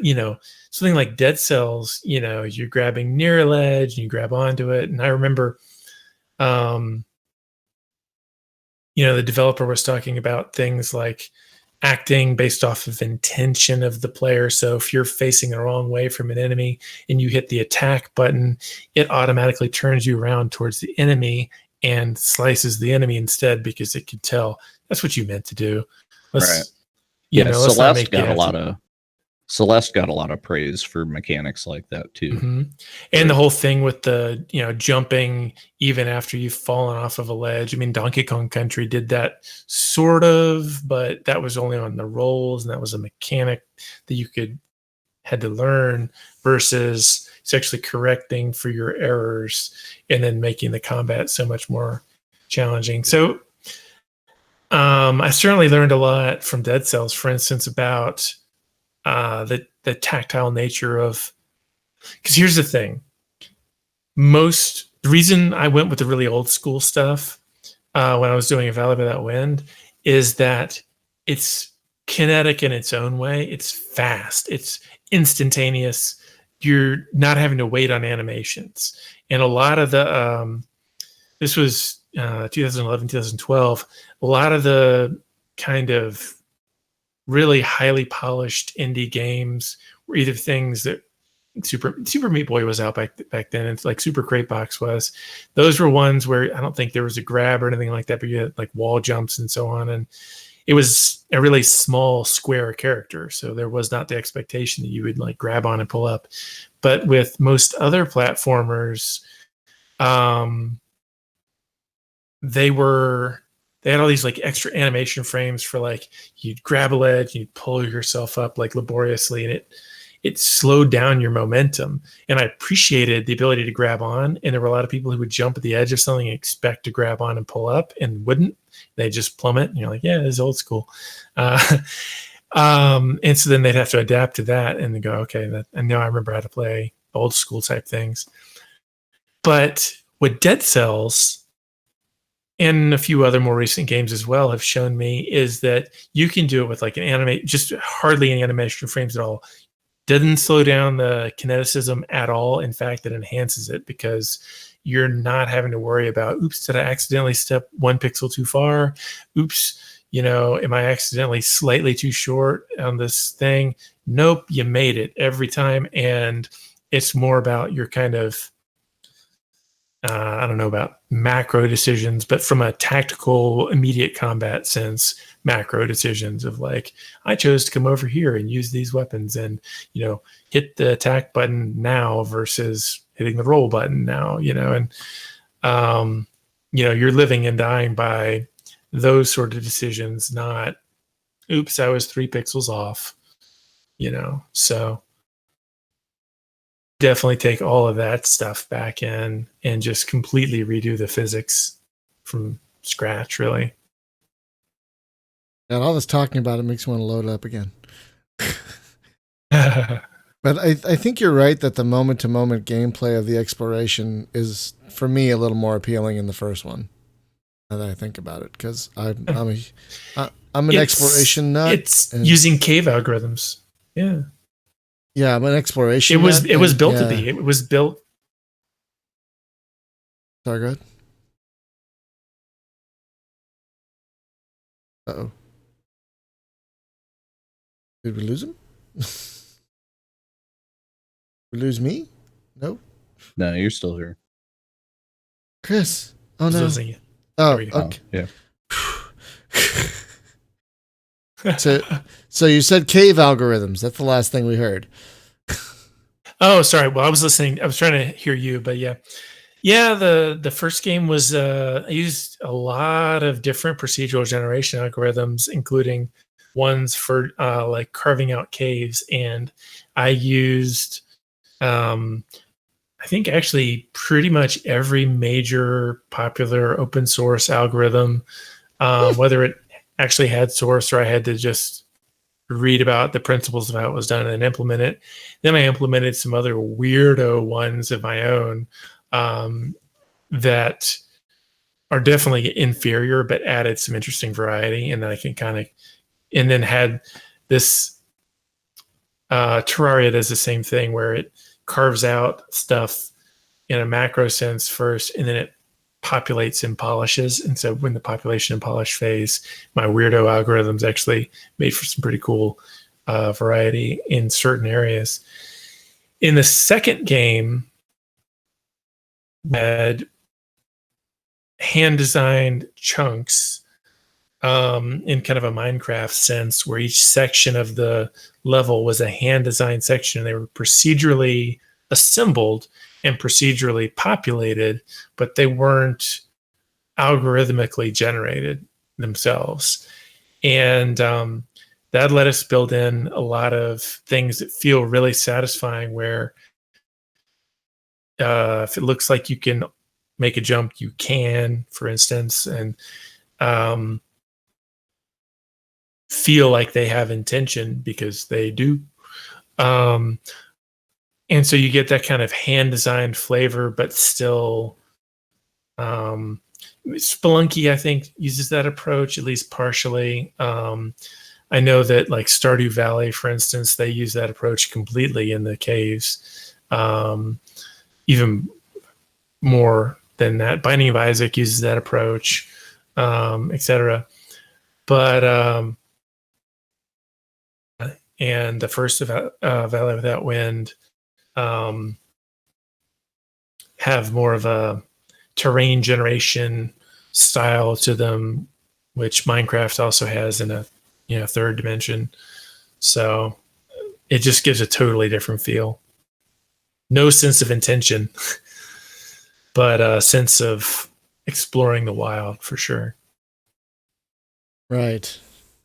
something like Dead Cells, you're grabbing near a ledge and you grab onto it. And I remember, the developer was talking about things like acting based off of intention of the player. So if you're facing the wrong way from an enemy and you hit the attack button, it automatically turns you around towards the enemy and slices the enemy instead because it could tell that's what you meant to do. Right. Celeste got a lot of praise for mechanics like that too. Mm-hmm. And the whole thing with the, jumping even after you've fallen off of a ledge. I mean, Donkey Kong Country did that sort of, but that was only on the rolls, and that was a mechanic that you had to learn versus it's actually correcting for your errors and then making the combat so much more challenging. So I certainly learned a lot from Dead Cells, for instance, about the tactile nature of, because here's the thing, the reason I went with the really old school stuff when I was doing a Valley Without Wind is that it's kinetic in its own way. It's fast, it's instantaneous. You're not having to wait on animations. And a lot of the this was 2011, 2012, a lot of the kind of really highly polished indie games were either things that Super Meat Boy was out back then. It's like Super Crate Box was. Those were ones where I don't think there was a grab or anything like that, but you had like wall jumps and so on. And it was a really small square character. So there was not the expectation that you would like grab on and pull up. But with most other platformers, they had all these like extra animation frames for like you'd grab a ledge, you'd pull yourself up like laboriously, and it slowed down your momentum. And I appreciated the ability to grab on. And there were a lot of people who would jump at the edge of something and expect to grab on and pull up and wouldn't. They just plummet. And you're like, yeah, this is old school. And so then they'd have to adapt to that and then go, okay, and now I remember how to play old school type things. But what Dead Cells and a few other more recent games as well have shown me is that you can do it with like an animate, just hardly any animation frames at all. Doesn't slow down the kineticism at all. In fact, it enhances it because you're not having to worry about, oops, did I accidentally step 1 pixel too far? Oops, am I accidentally slightly too short on this thing? Nope, you made it every time. And it's more about your kind of, I don't know about macro decisions, but from a tactical, immediate combat sense, macro decisions of like, I chose to come over here and use these weapons and, hit the attack button now versus hitting the roll button now, and, you're living and dying by those sort of decisions, not, oops, I was 3 pixels off, so definitely take all of that stuff back in and just completely redo the physics from scratch, really. And all this talking about it makes me want to load it up again. But I think you're right that the moment-to-moment gameplay of the exploration is, for me, a little more appealing in the first one. Now that I think about it, because I'm an exploration nut. It's using cave algorithms. Yeah. Yeah, I'm an exploration. It was built to be. It was built. Sorry, go ahead. Uh-oh. Did we lose him? We lose me? No. No, you're still here. Chris. Oh no. Losing you. Oh, okay. Yeah. So you said cave algorithms. That's the last thing we heard. Oh, sorry. Well, I was listening. I was trying to hear you, but yeah. Yeah, the first game was I used a lot of different procedural generation algorithms, including ones for like carving out caves. And I used I think actually pretty much every major popular open source algorithm, whether it actually had source or I had to just read about the principles of how it was done and implement it. Then I implemented some other weirdo ones of my own that are definitely inferior, but added some interesting variety. And then I can and then had this Terraria does the same thing where it carves out stuff in a macro sense first, and then it populates and polishes. And so when the population and polish phase, my weirdo algorithms actually made for some pretty cool variety in certain areas. In the second game, we had hand-designed chunks in kind of a Minecraft sense, where each section of the level was a hand-designed section, and they were procedurally assembled and procedurally populated, but they weren't algorithmically generated themselves. And that let us build in a lot of things that feel really satisfying, where if it looks like you can make a jump, you can, for instance, and feel like they have intention, because they do. And so you get that kind of hand-designed flavor, but still Spelunky, I think, uses that approach, at least partially. I know that like Stardew Valley, for instance, they use that approach completely in the caves. Even more than that. Binding of Isaac uses that approach, etc. But and the first Valley Without Wind have more of a terrain generation style to them, which Minecraft also has in a third dimension. So it just gives a totally different feel. No sense of intention, but a sense of exploring the wild for sure. Right.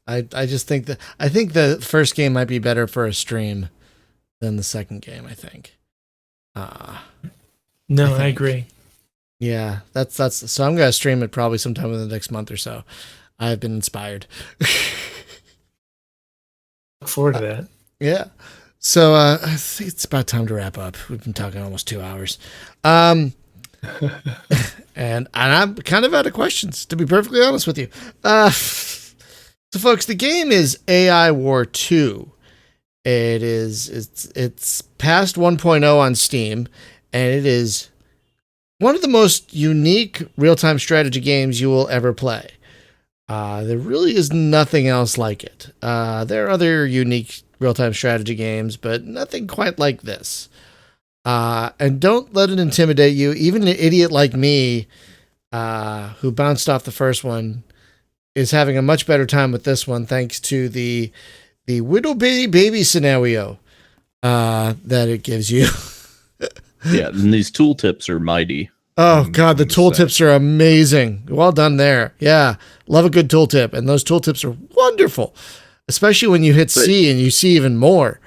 I just think I think the first game might be better for a stream. than the second game, I think. No, I agree. Yeah, that's so I'm gonna stream it probably sometime in the next month or so. I've been inspired. Look forward to that. Yeah. So I think it's about time to wrap up. We've been talking almost 2 hours. And I'm kind of out of questions, to be perfectly honest with you. So folks, the game is AI War 2. It's past 1.0 on Steam, and it is one of the most unique real-time strategy games you will ever play. There really is nothing else like it. There are other unique real-time strategy games, but nothing quite like this. And don't let it intimidate you. Even an idiot like me, who bounced off the first one, is having a much better time with this one thanks to the Widow Baby scenario that it gives you. Yeah, and these tooltips are mighty. Oh God, the tooltips are amazing. Well done there. Yeah, love a good tooltip, and those tooltips are wonderful, especially when you hit C and you see even more.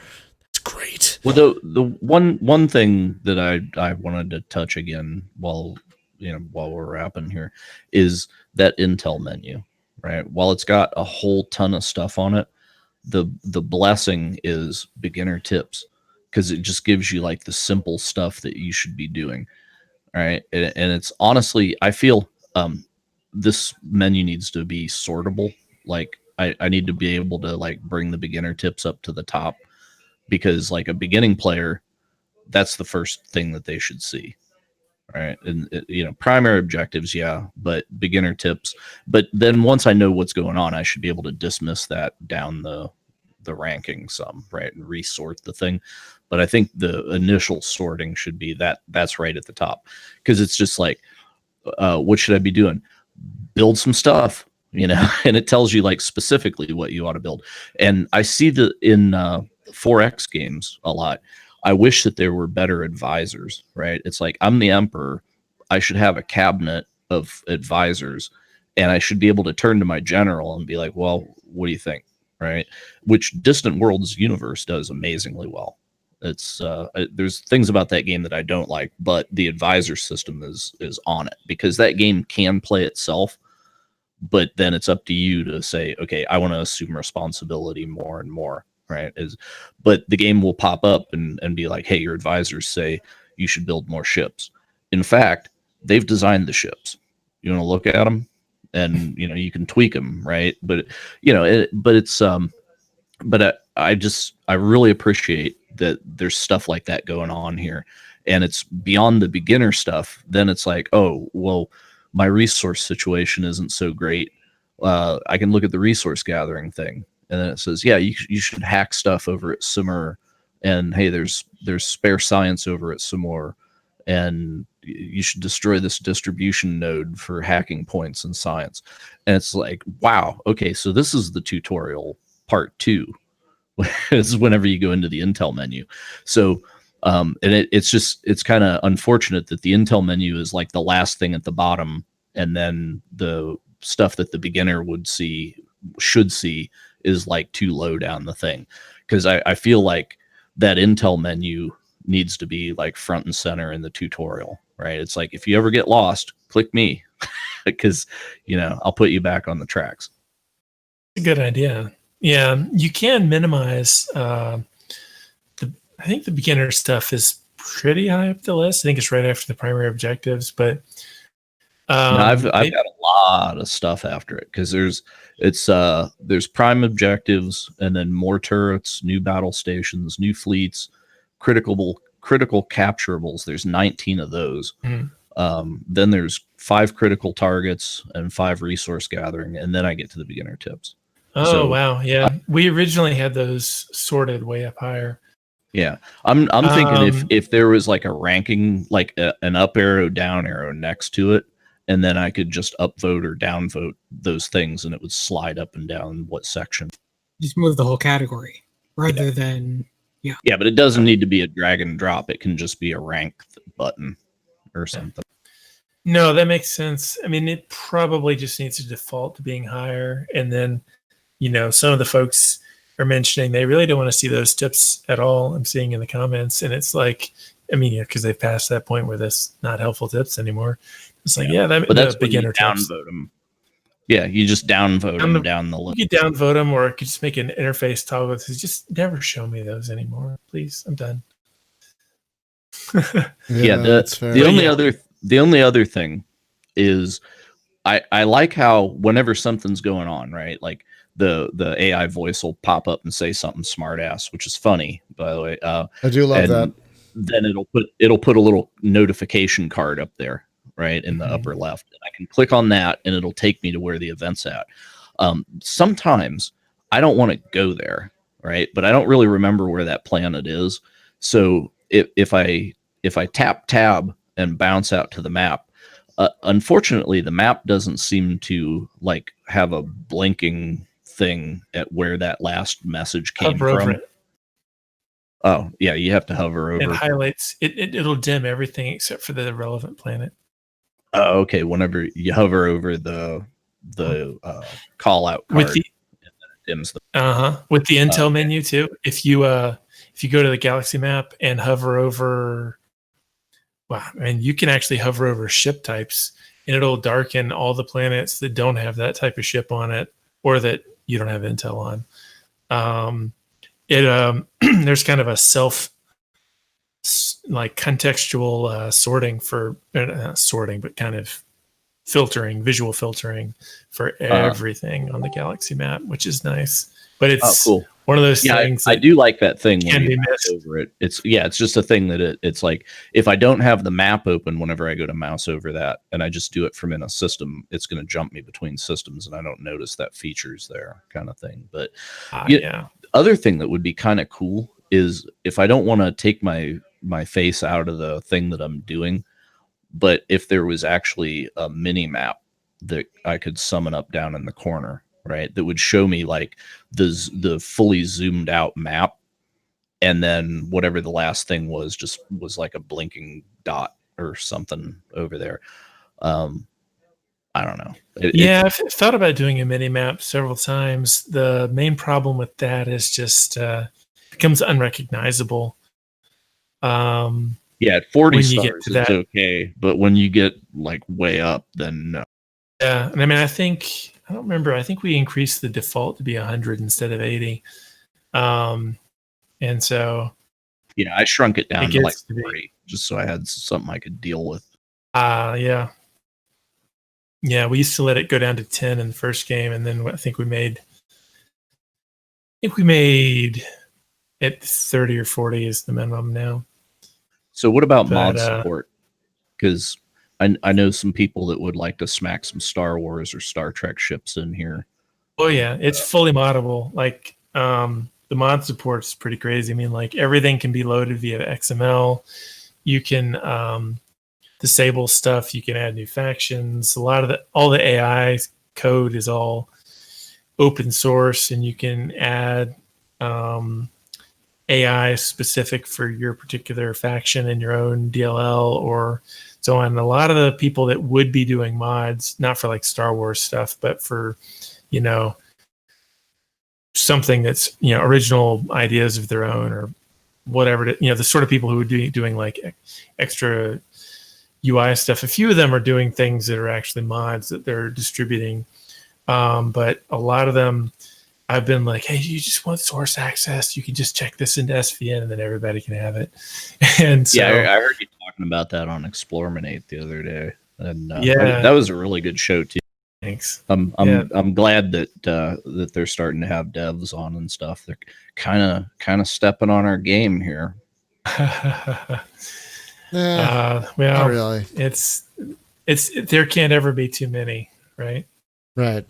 That's great. Well, the one thing that I wanted to touch again while we're wrapping here is that Intel menu, right? While it's got a whole ton of stuff on it, the blessing is beginner tips, because it just gives you like the simple stuff that you should be doing. Right. And it's honestly, I feel this menu needs to be sortable. Like I need to be able to like bring the beginner tips up to the top, because like a beginning player, that's the first thing that they should see. Right. And primary objectives. Yeah. But beginner tips. But then once I know what's going on, I should be able to dismiss that down the ranking some, right, and resort the thing. But I think the initial sorting should be that's right at the top, because it's just like, what should I be doing? Build some stuff, and it tells you like specifically what you ought to build. And I see that in 4X games a lot. I wish that there were better advisors, right? It's like, I'm the emperor. I should have a cabinet of advisors, and I should be able to turn to my general and be like, well, what do you think? Right. Which Distant Worlds universe does amazingly well. It's there's things about that game that I don't like, but the advisor system is on it, because that game can play itself, but then it's up to you to say, okay, I want to assume responsibility more and more. Right. But the game will pop up and be like, hey, your advisors say you should build more ships. In fact, they've designed the ships. You want to look at them? And you can tweak them, right? But I really appreciate that there's stuff like that going on here, and it's beyond the beginner stuff. Then it's like, oh well, my resource situation isn't so great. I can look at the resource gathering thing, and then it says, yeah, you should hack stuff over at Simur, and hey, there's spare science over at Simur, and you should destroy this distribution node for hacking points in science. And it's like, wow, okay, so this is the tutorial part 2. This is whenever you go into the Intel menu. So and it's kind of unfortunate that the Intel menu is like the last thing at the bottom, and then the stuff that the beginner should see is like too low down the thing. Because I feel like that Intel menu needs to be like front and center in the tutorial, right? It's like, if you ever get lost, click me, because I'll put you back on the tracks. A good idea. Yeah, you can minimize I think the beginner stuff is pretty high up the list. I think it's right after the primary objectives, but I've got a lot of stuff after it, because there's prime objectives, and then more turrets, new battle stations, new fleets, critical capturables. There's 19 of those. Then there's 5 critical targets and 5 resource gathering, and then I get to the beginner tips. Oh, wow. Yeah. We originally had those sorted way up higher. Yeah. I'm thinking if there was like a ranking, like an up arrow, down arrow next to it, and then I could just upvote or downvote those things, and it would slide up and down what section. Just move the whole category rather than, yeah. Yeah, but it doesn't need to be a drag and drop. It can just be a rank button or something. No, that makes sense. I mean, it probably just needs to default to being higher, and then some of the folks are mentioning they really don't want to see those tips at all. I'm seeing in the comments, and it's like, I mean, yeah, because they've passed that point where that's not helpful tips anymore. It's like, but that's beginner tips. Downvote them. Yeah, you just downvote them down the list. You could downvote them, or you could just make an interface toggle that says, just never show me those anymore, please. I'm done. The only other thing is I like how whenever something's going on, right? Like the AI voice will pop up and say something smart ass, which is funny, by the way. I do love that. Then it'll put a little notification card up there, right, in the upper left. And I can click on that and it'll take me to where the event's at. Sometimes I don't want to go there, right? But I don't really remember where that planet is. So if I tap tab and bounce out to the map, unfortunately the map doesn't seem to like have a blinking thing at where that last message came from. Oh yeah, you have to hover over. It highlights it'll dim everything except for the relevant planet. Oh, okay. Whenever you hover over the call out card, with the dims the with the intel menu too. If you go to the galaxy map and hover over, wow, and you can actually hover over ship types, and it'll darken all the planets that don't have that type of ship on it, or that you don't have intel on. There's kind of a like contextual sorting for not sorting, but kind of filtering, visual filtering for everything on the galaxy map, which is nice. But it's cool. One of those things. I do like that thing when you mouse over it. It's just a thing that it's like if I don't have the map open whenever I go to mouse over that, and I just do it from in a system, it's going to jump me between systems, and I don't notice that feature's there, kind of thing. But other thing that would be kind of cool is if I don't want to take my face out of the thing that I'm doing, but if there was actually a mini map that I could summon up down in the corner, right, that would show me like the fully zoomed out map, and then whatever the last thing was just was like a blinking dot or something over there. I don't know. I've thought about doing a mini map several times. The main problem with that is just becomes unrecognizable. At 40 stars it's okay, but when you get like way up, then no. Yeah, and I mean, I don't remember. I think we increased the default to be 100 instead of 80. And so I shrunk it down to like 40 just so I had something I could deal with. Yeah, we used to let it go down to 10 in the first game, and then I think we made it 30 or 40 is the minimum now. So what about mod support? Because I know some people that would like to smack some Star Wars or Star Trek ships in here. Oh yeah, it's fully moddable. Like the mod support's pretty crazy. I mean, like everything can be loaded via XML. You can disable stuff. You can add new factions. All the AI code is all open source, and you can add AI specific for your particular faction in your own DLL or so on. A lot of the people that would be doing mods, not for like Star Wars stuff, but for, something that's, original ideas of their own or whatever, the sort of people who would be doing like extra UI stuff. A few of them are doing things that are actually mods that they're distributing. But a lot of them, I've been like, hey, you just want source access? You can just check this into SVN and then everybody can have it. And so, I heard you talking about that on Explorminate the other day. And that was a really good show too. Thanks. I'm glad that they're starting to have devs on and stuff. They're kind of stepping on our game here. Not really. It's there can't ever be too many, right? Right.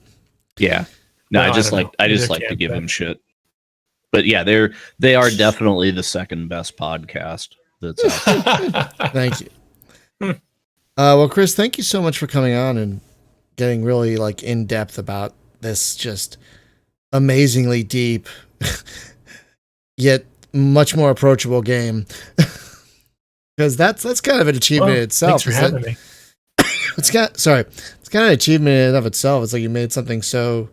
Yeah. No, I just like to give them shit. But yeah, they are definitely the second best podcast that's out there. Thank you. Well, Chris, thank you so much for coming on and getting really like in depth about this just amazingly deep yet much more approachable game. Because that's kind of an achievement in itself. Thanks for having me. It's kind of an achievement in and of itself. It's like you made something so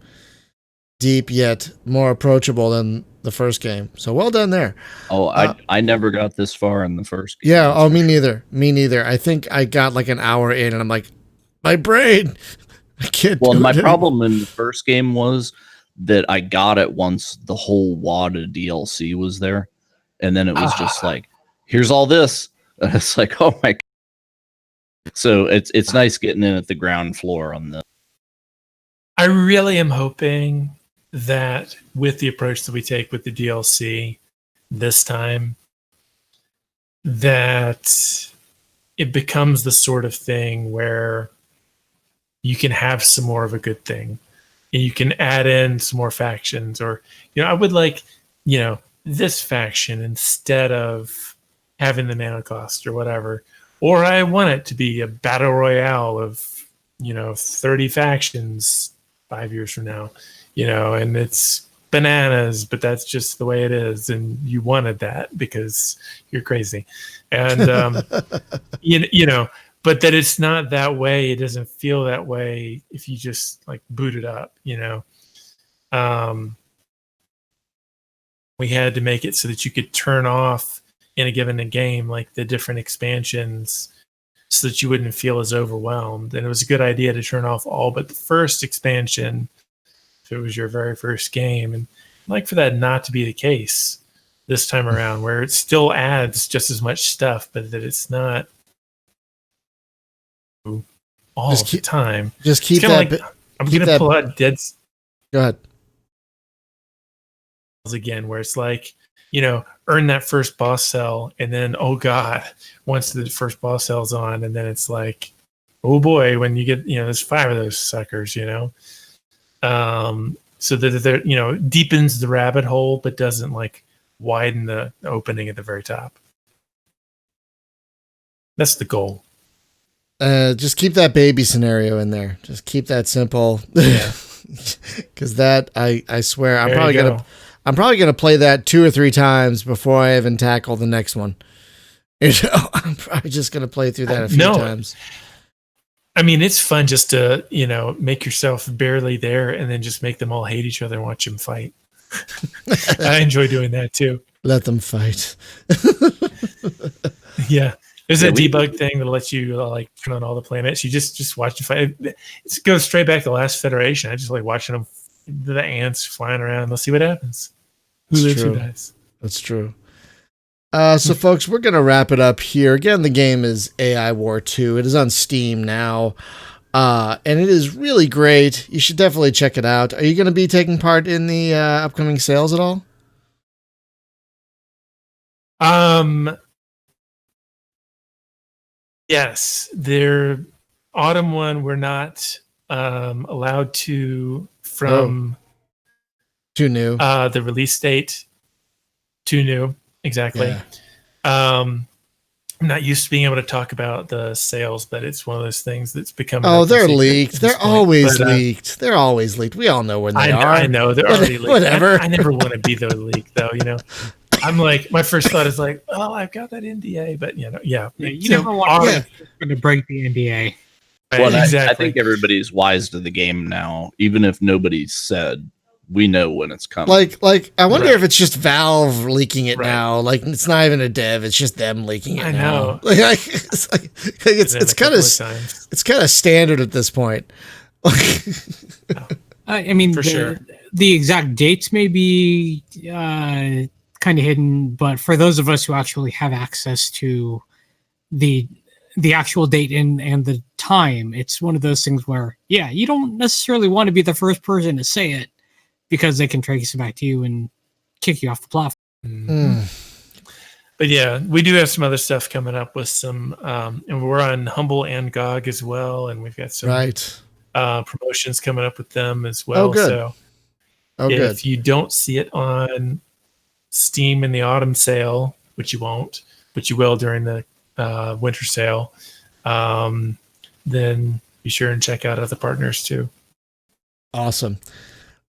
deep yet more approachable than the first game. So well done there. Oh, I never got this far in the first game. Yeah. Oh, me neither. Me neither. I think I got like an hour in, and I'm like, my brain. I can't. Well, do my it. problem in the first game was that I got it once the whole wad of DLC was there, and then it was just like, here's all this. And it's like, oh my. So it's nice getting in at the ground floor on this. I really am hoping that with the approach that we take with the DLC this time, that it becomes the sort of thing where you can have some more of a good thing. And you can add in some more factions, or, I would like, this faction instead of having the mana cost or whatever. Or I want it to be a battle royale of, 30 factions 5 years from now, and it's bananas, but that's just the way it is. And you wanted that because you're crazy. And, but that it's not that way. It doesn't feel that way if you just like boot it up, we had to make it so that you could turn off in a given game, like the different expansions, so that you wouldn't feel as overwhelmed. And it was a good idea to turn off all but the first expansion if it was your very first game. And I'd like for that not to be the case this time around, where it still adds just as much stuff, but that it's not all the time. Just keep that. Like, I'm going to pull out Dead. Go ahead. Again, where it's like, earn that first boss cell, and then, oh god, once the first boss cell's on, and then it's like, oh boy, when you get, there's 5 of those suckers, so that there, deepens the rabbit hole, but doesn't like widen the opening at the very top. That's the goal. Just keep that baby scenario in there. Just keep that simple. Yeah. Because that, I swear, I'm probably gonna play that 2 or 3 times before I even tackle the next one. I'm probably just gonna play through that a few times. I mean, it's fun just to make yourself barely there, and then just make them all hate each other and watch them fight. I enjoy doing that too. Let them fight. Yeah. There's a debug thing that lets you like turn on all the planets. You just watch them fight. It goes straight back to Last Federation. I just like watching them, the ants flying around. Let's see what happens. Who lives, who dies. That's true. So folks, we're going to wrap it up here. Again, the game is AI War 2. It is on Steam now. And it is really great. You should definitely check it out. Are you going to be taking part in the upcoming sales at all? Yes, their autumn one we're not allowed to from too new. The release date too new, exactly. Yeah. I'm not used to being able to talk about the sales, but it's one of those things that's become. Oh, they're leaked. They're always leaked. They're always leaked. We all know when they are. I know they're already leaked. Whatever. I never want to be the leak, though. I'm like, my first thought is like, oh, I've got that NDA, but you never want to break the NDA. Well, exactly. I think everybody's wise to the game now, even if nobody said. We know when it's coming. Like I wonder if it's just Valve leaking it now. Like it's not even a dev; it's just them leaking it. I know. It's kind of standard at this point. I mean, for sure, the exact dates may be kind of hidden, but for those of us who actually have access to the actual date and the time, it's one of those things where, you don't necessarily want to be the first person to say it, because they can trace it back to you and kick you off the platform. But yeah, we do have some other stuff coming up with some, and we're on Humble and GOG as well, and we've got some promotions coming up with them as well. Oh, good. So if you don't see it on Steam in the autumn sale, which you won't, but you will during the winter sale, then be sure and check out other partners too. Awesome.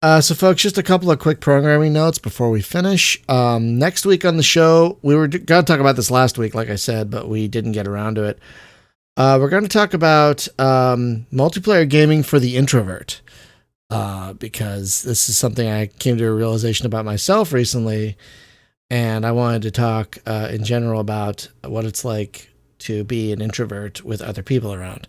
So folks, just a couple of quick programming notes before we finish. Next week on the show, we were going to talk about this last week, like I said, but we didn't get around to it. We're going to talk about multiplayer gaming for the introvert. because this is something I came to a realization about myself recently. And I wanted to talk in general about what it's like to be an introvert with other people around.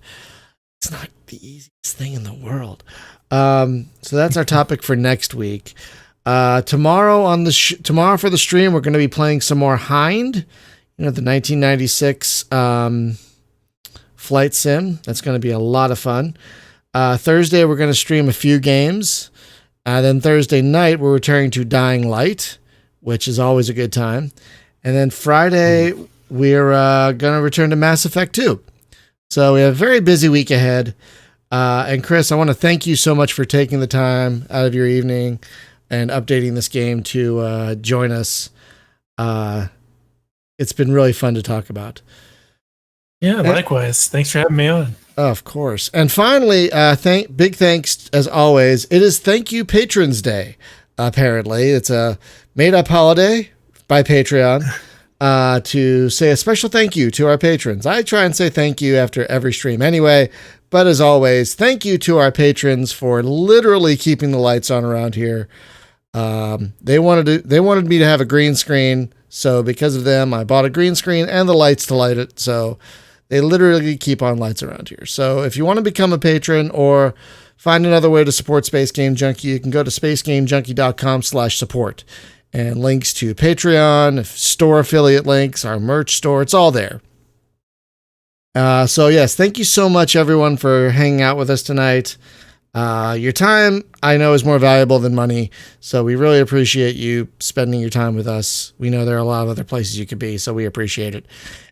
It's not the easiest thing in the world. So that's our topic for next week. Tomorrow tomorrow for the stream, we're going to be playing some more Hind, the 1996 flight sim. That's going to be a lot of fun. Thursday, we're going to stream a few games. Then Thursday night, we're returning to Dying Light, which is always a good time. And then Friday, we're going to return to Mass Effect 2. So we have a very busy week ahead. And Chris, I want to thank you so much for taking the time out of your evening and updating this game to join us. It's been really fun to talk about. Yeah, likewise. Thanks for having me on. Of course. And finally, big thanks, as always. It is Thank You Patrons Day, apparently. It's a made-up holiday by Patreon to say a special thank you to our patrons. I try and say thank you after every stream anyway, but as always, thank you to our patrons for literally keeping the lights on around here. They wanted me to have a green screen, so because of them, I bought a green screen and the lights to light it, so they literally keep on lights around here. So if you want to become a patron or find another way to support Space Game Junkie, you can go to spacegamejunkie.com/support. And links to Patreon, store affiliate links, our merch store, it's all there. So yes, thank you so much everyone for hanging out with us tonight. Your time, I know, is more valuable than money, so we really appreciate you spending your time with us. We know there are a lot of other places you could be, so we appreciate it.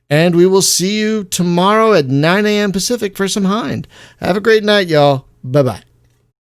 And we will see you tomorrow at 9 a.m. Pacific for some Hind. Have a great night, y'all. Bye-bye.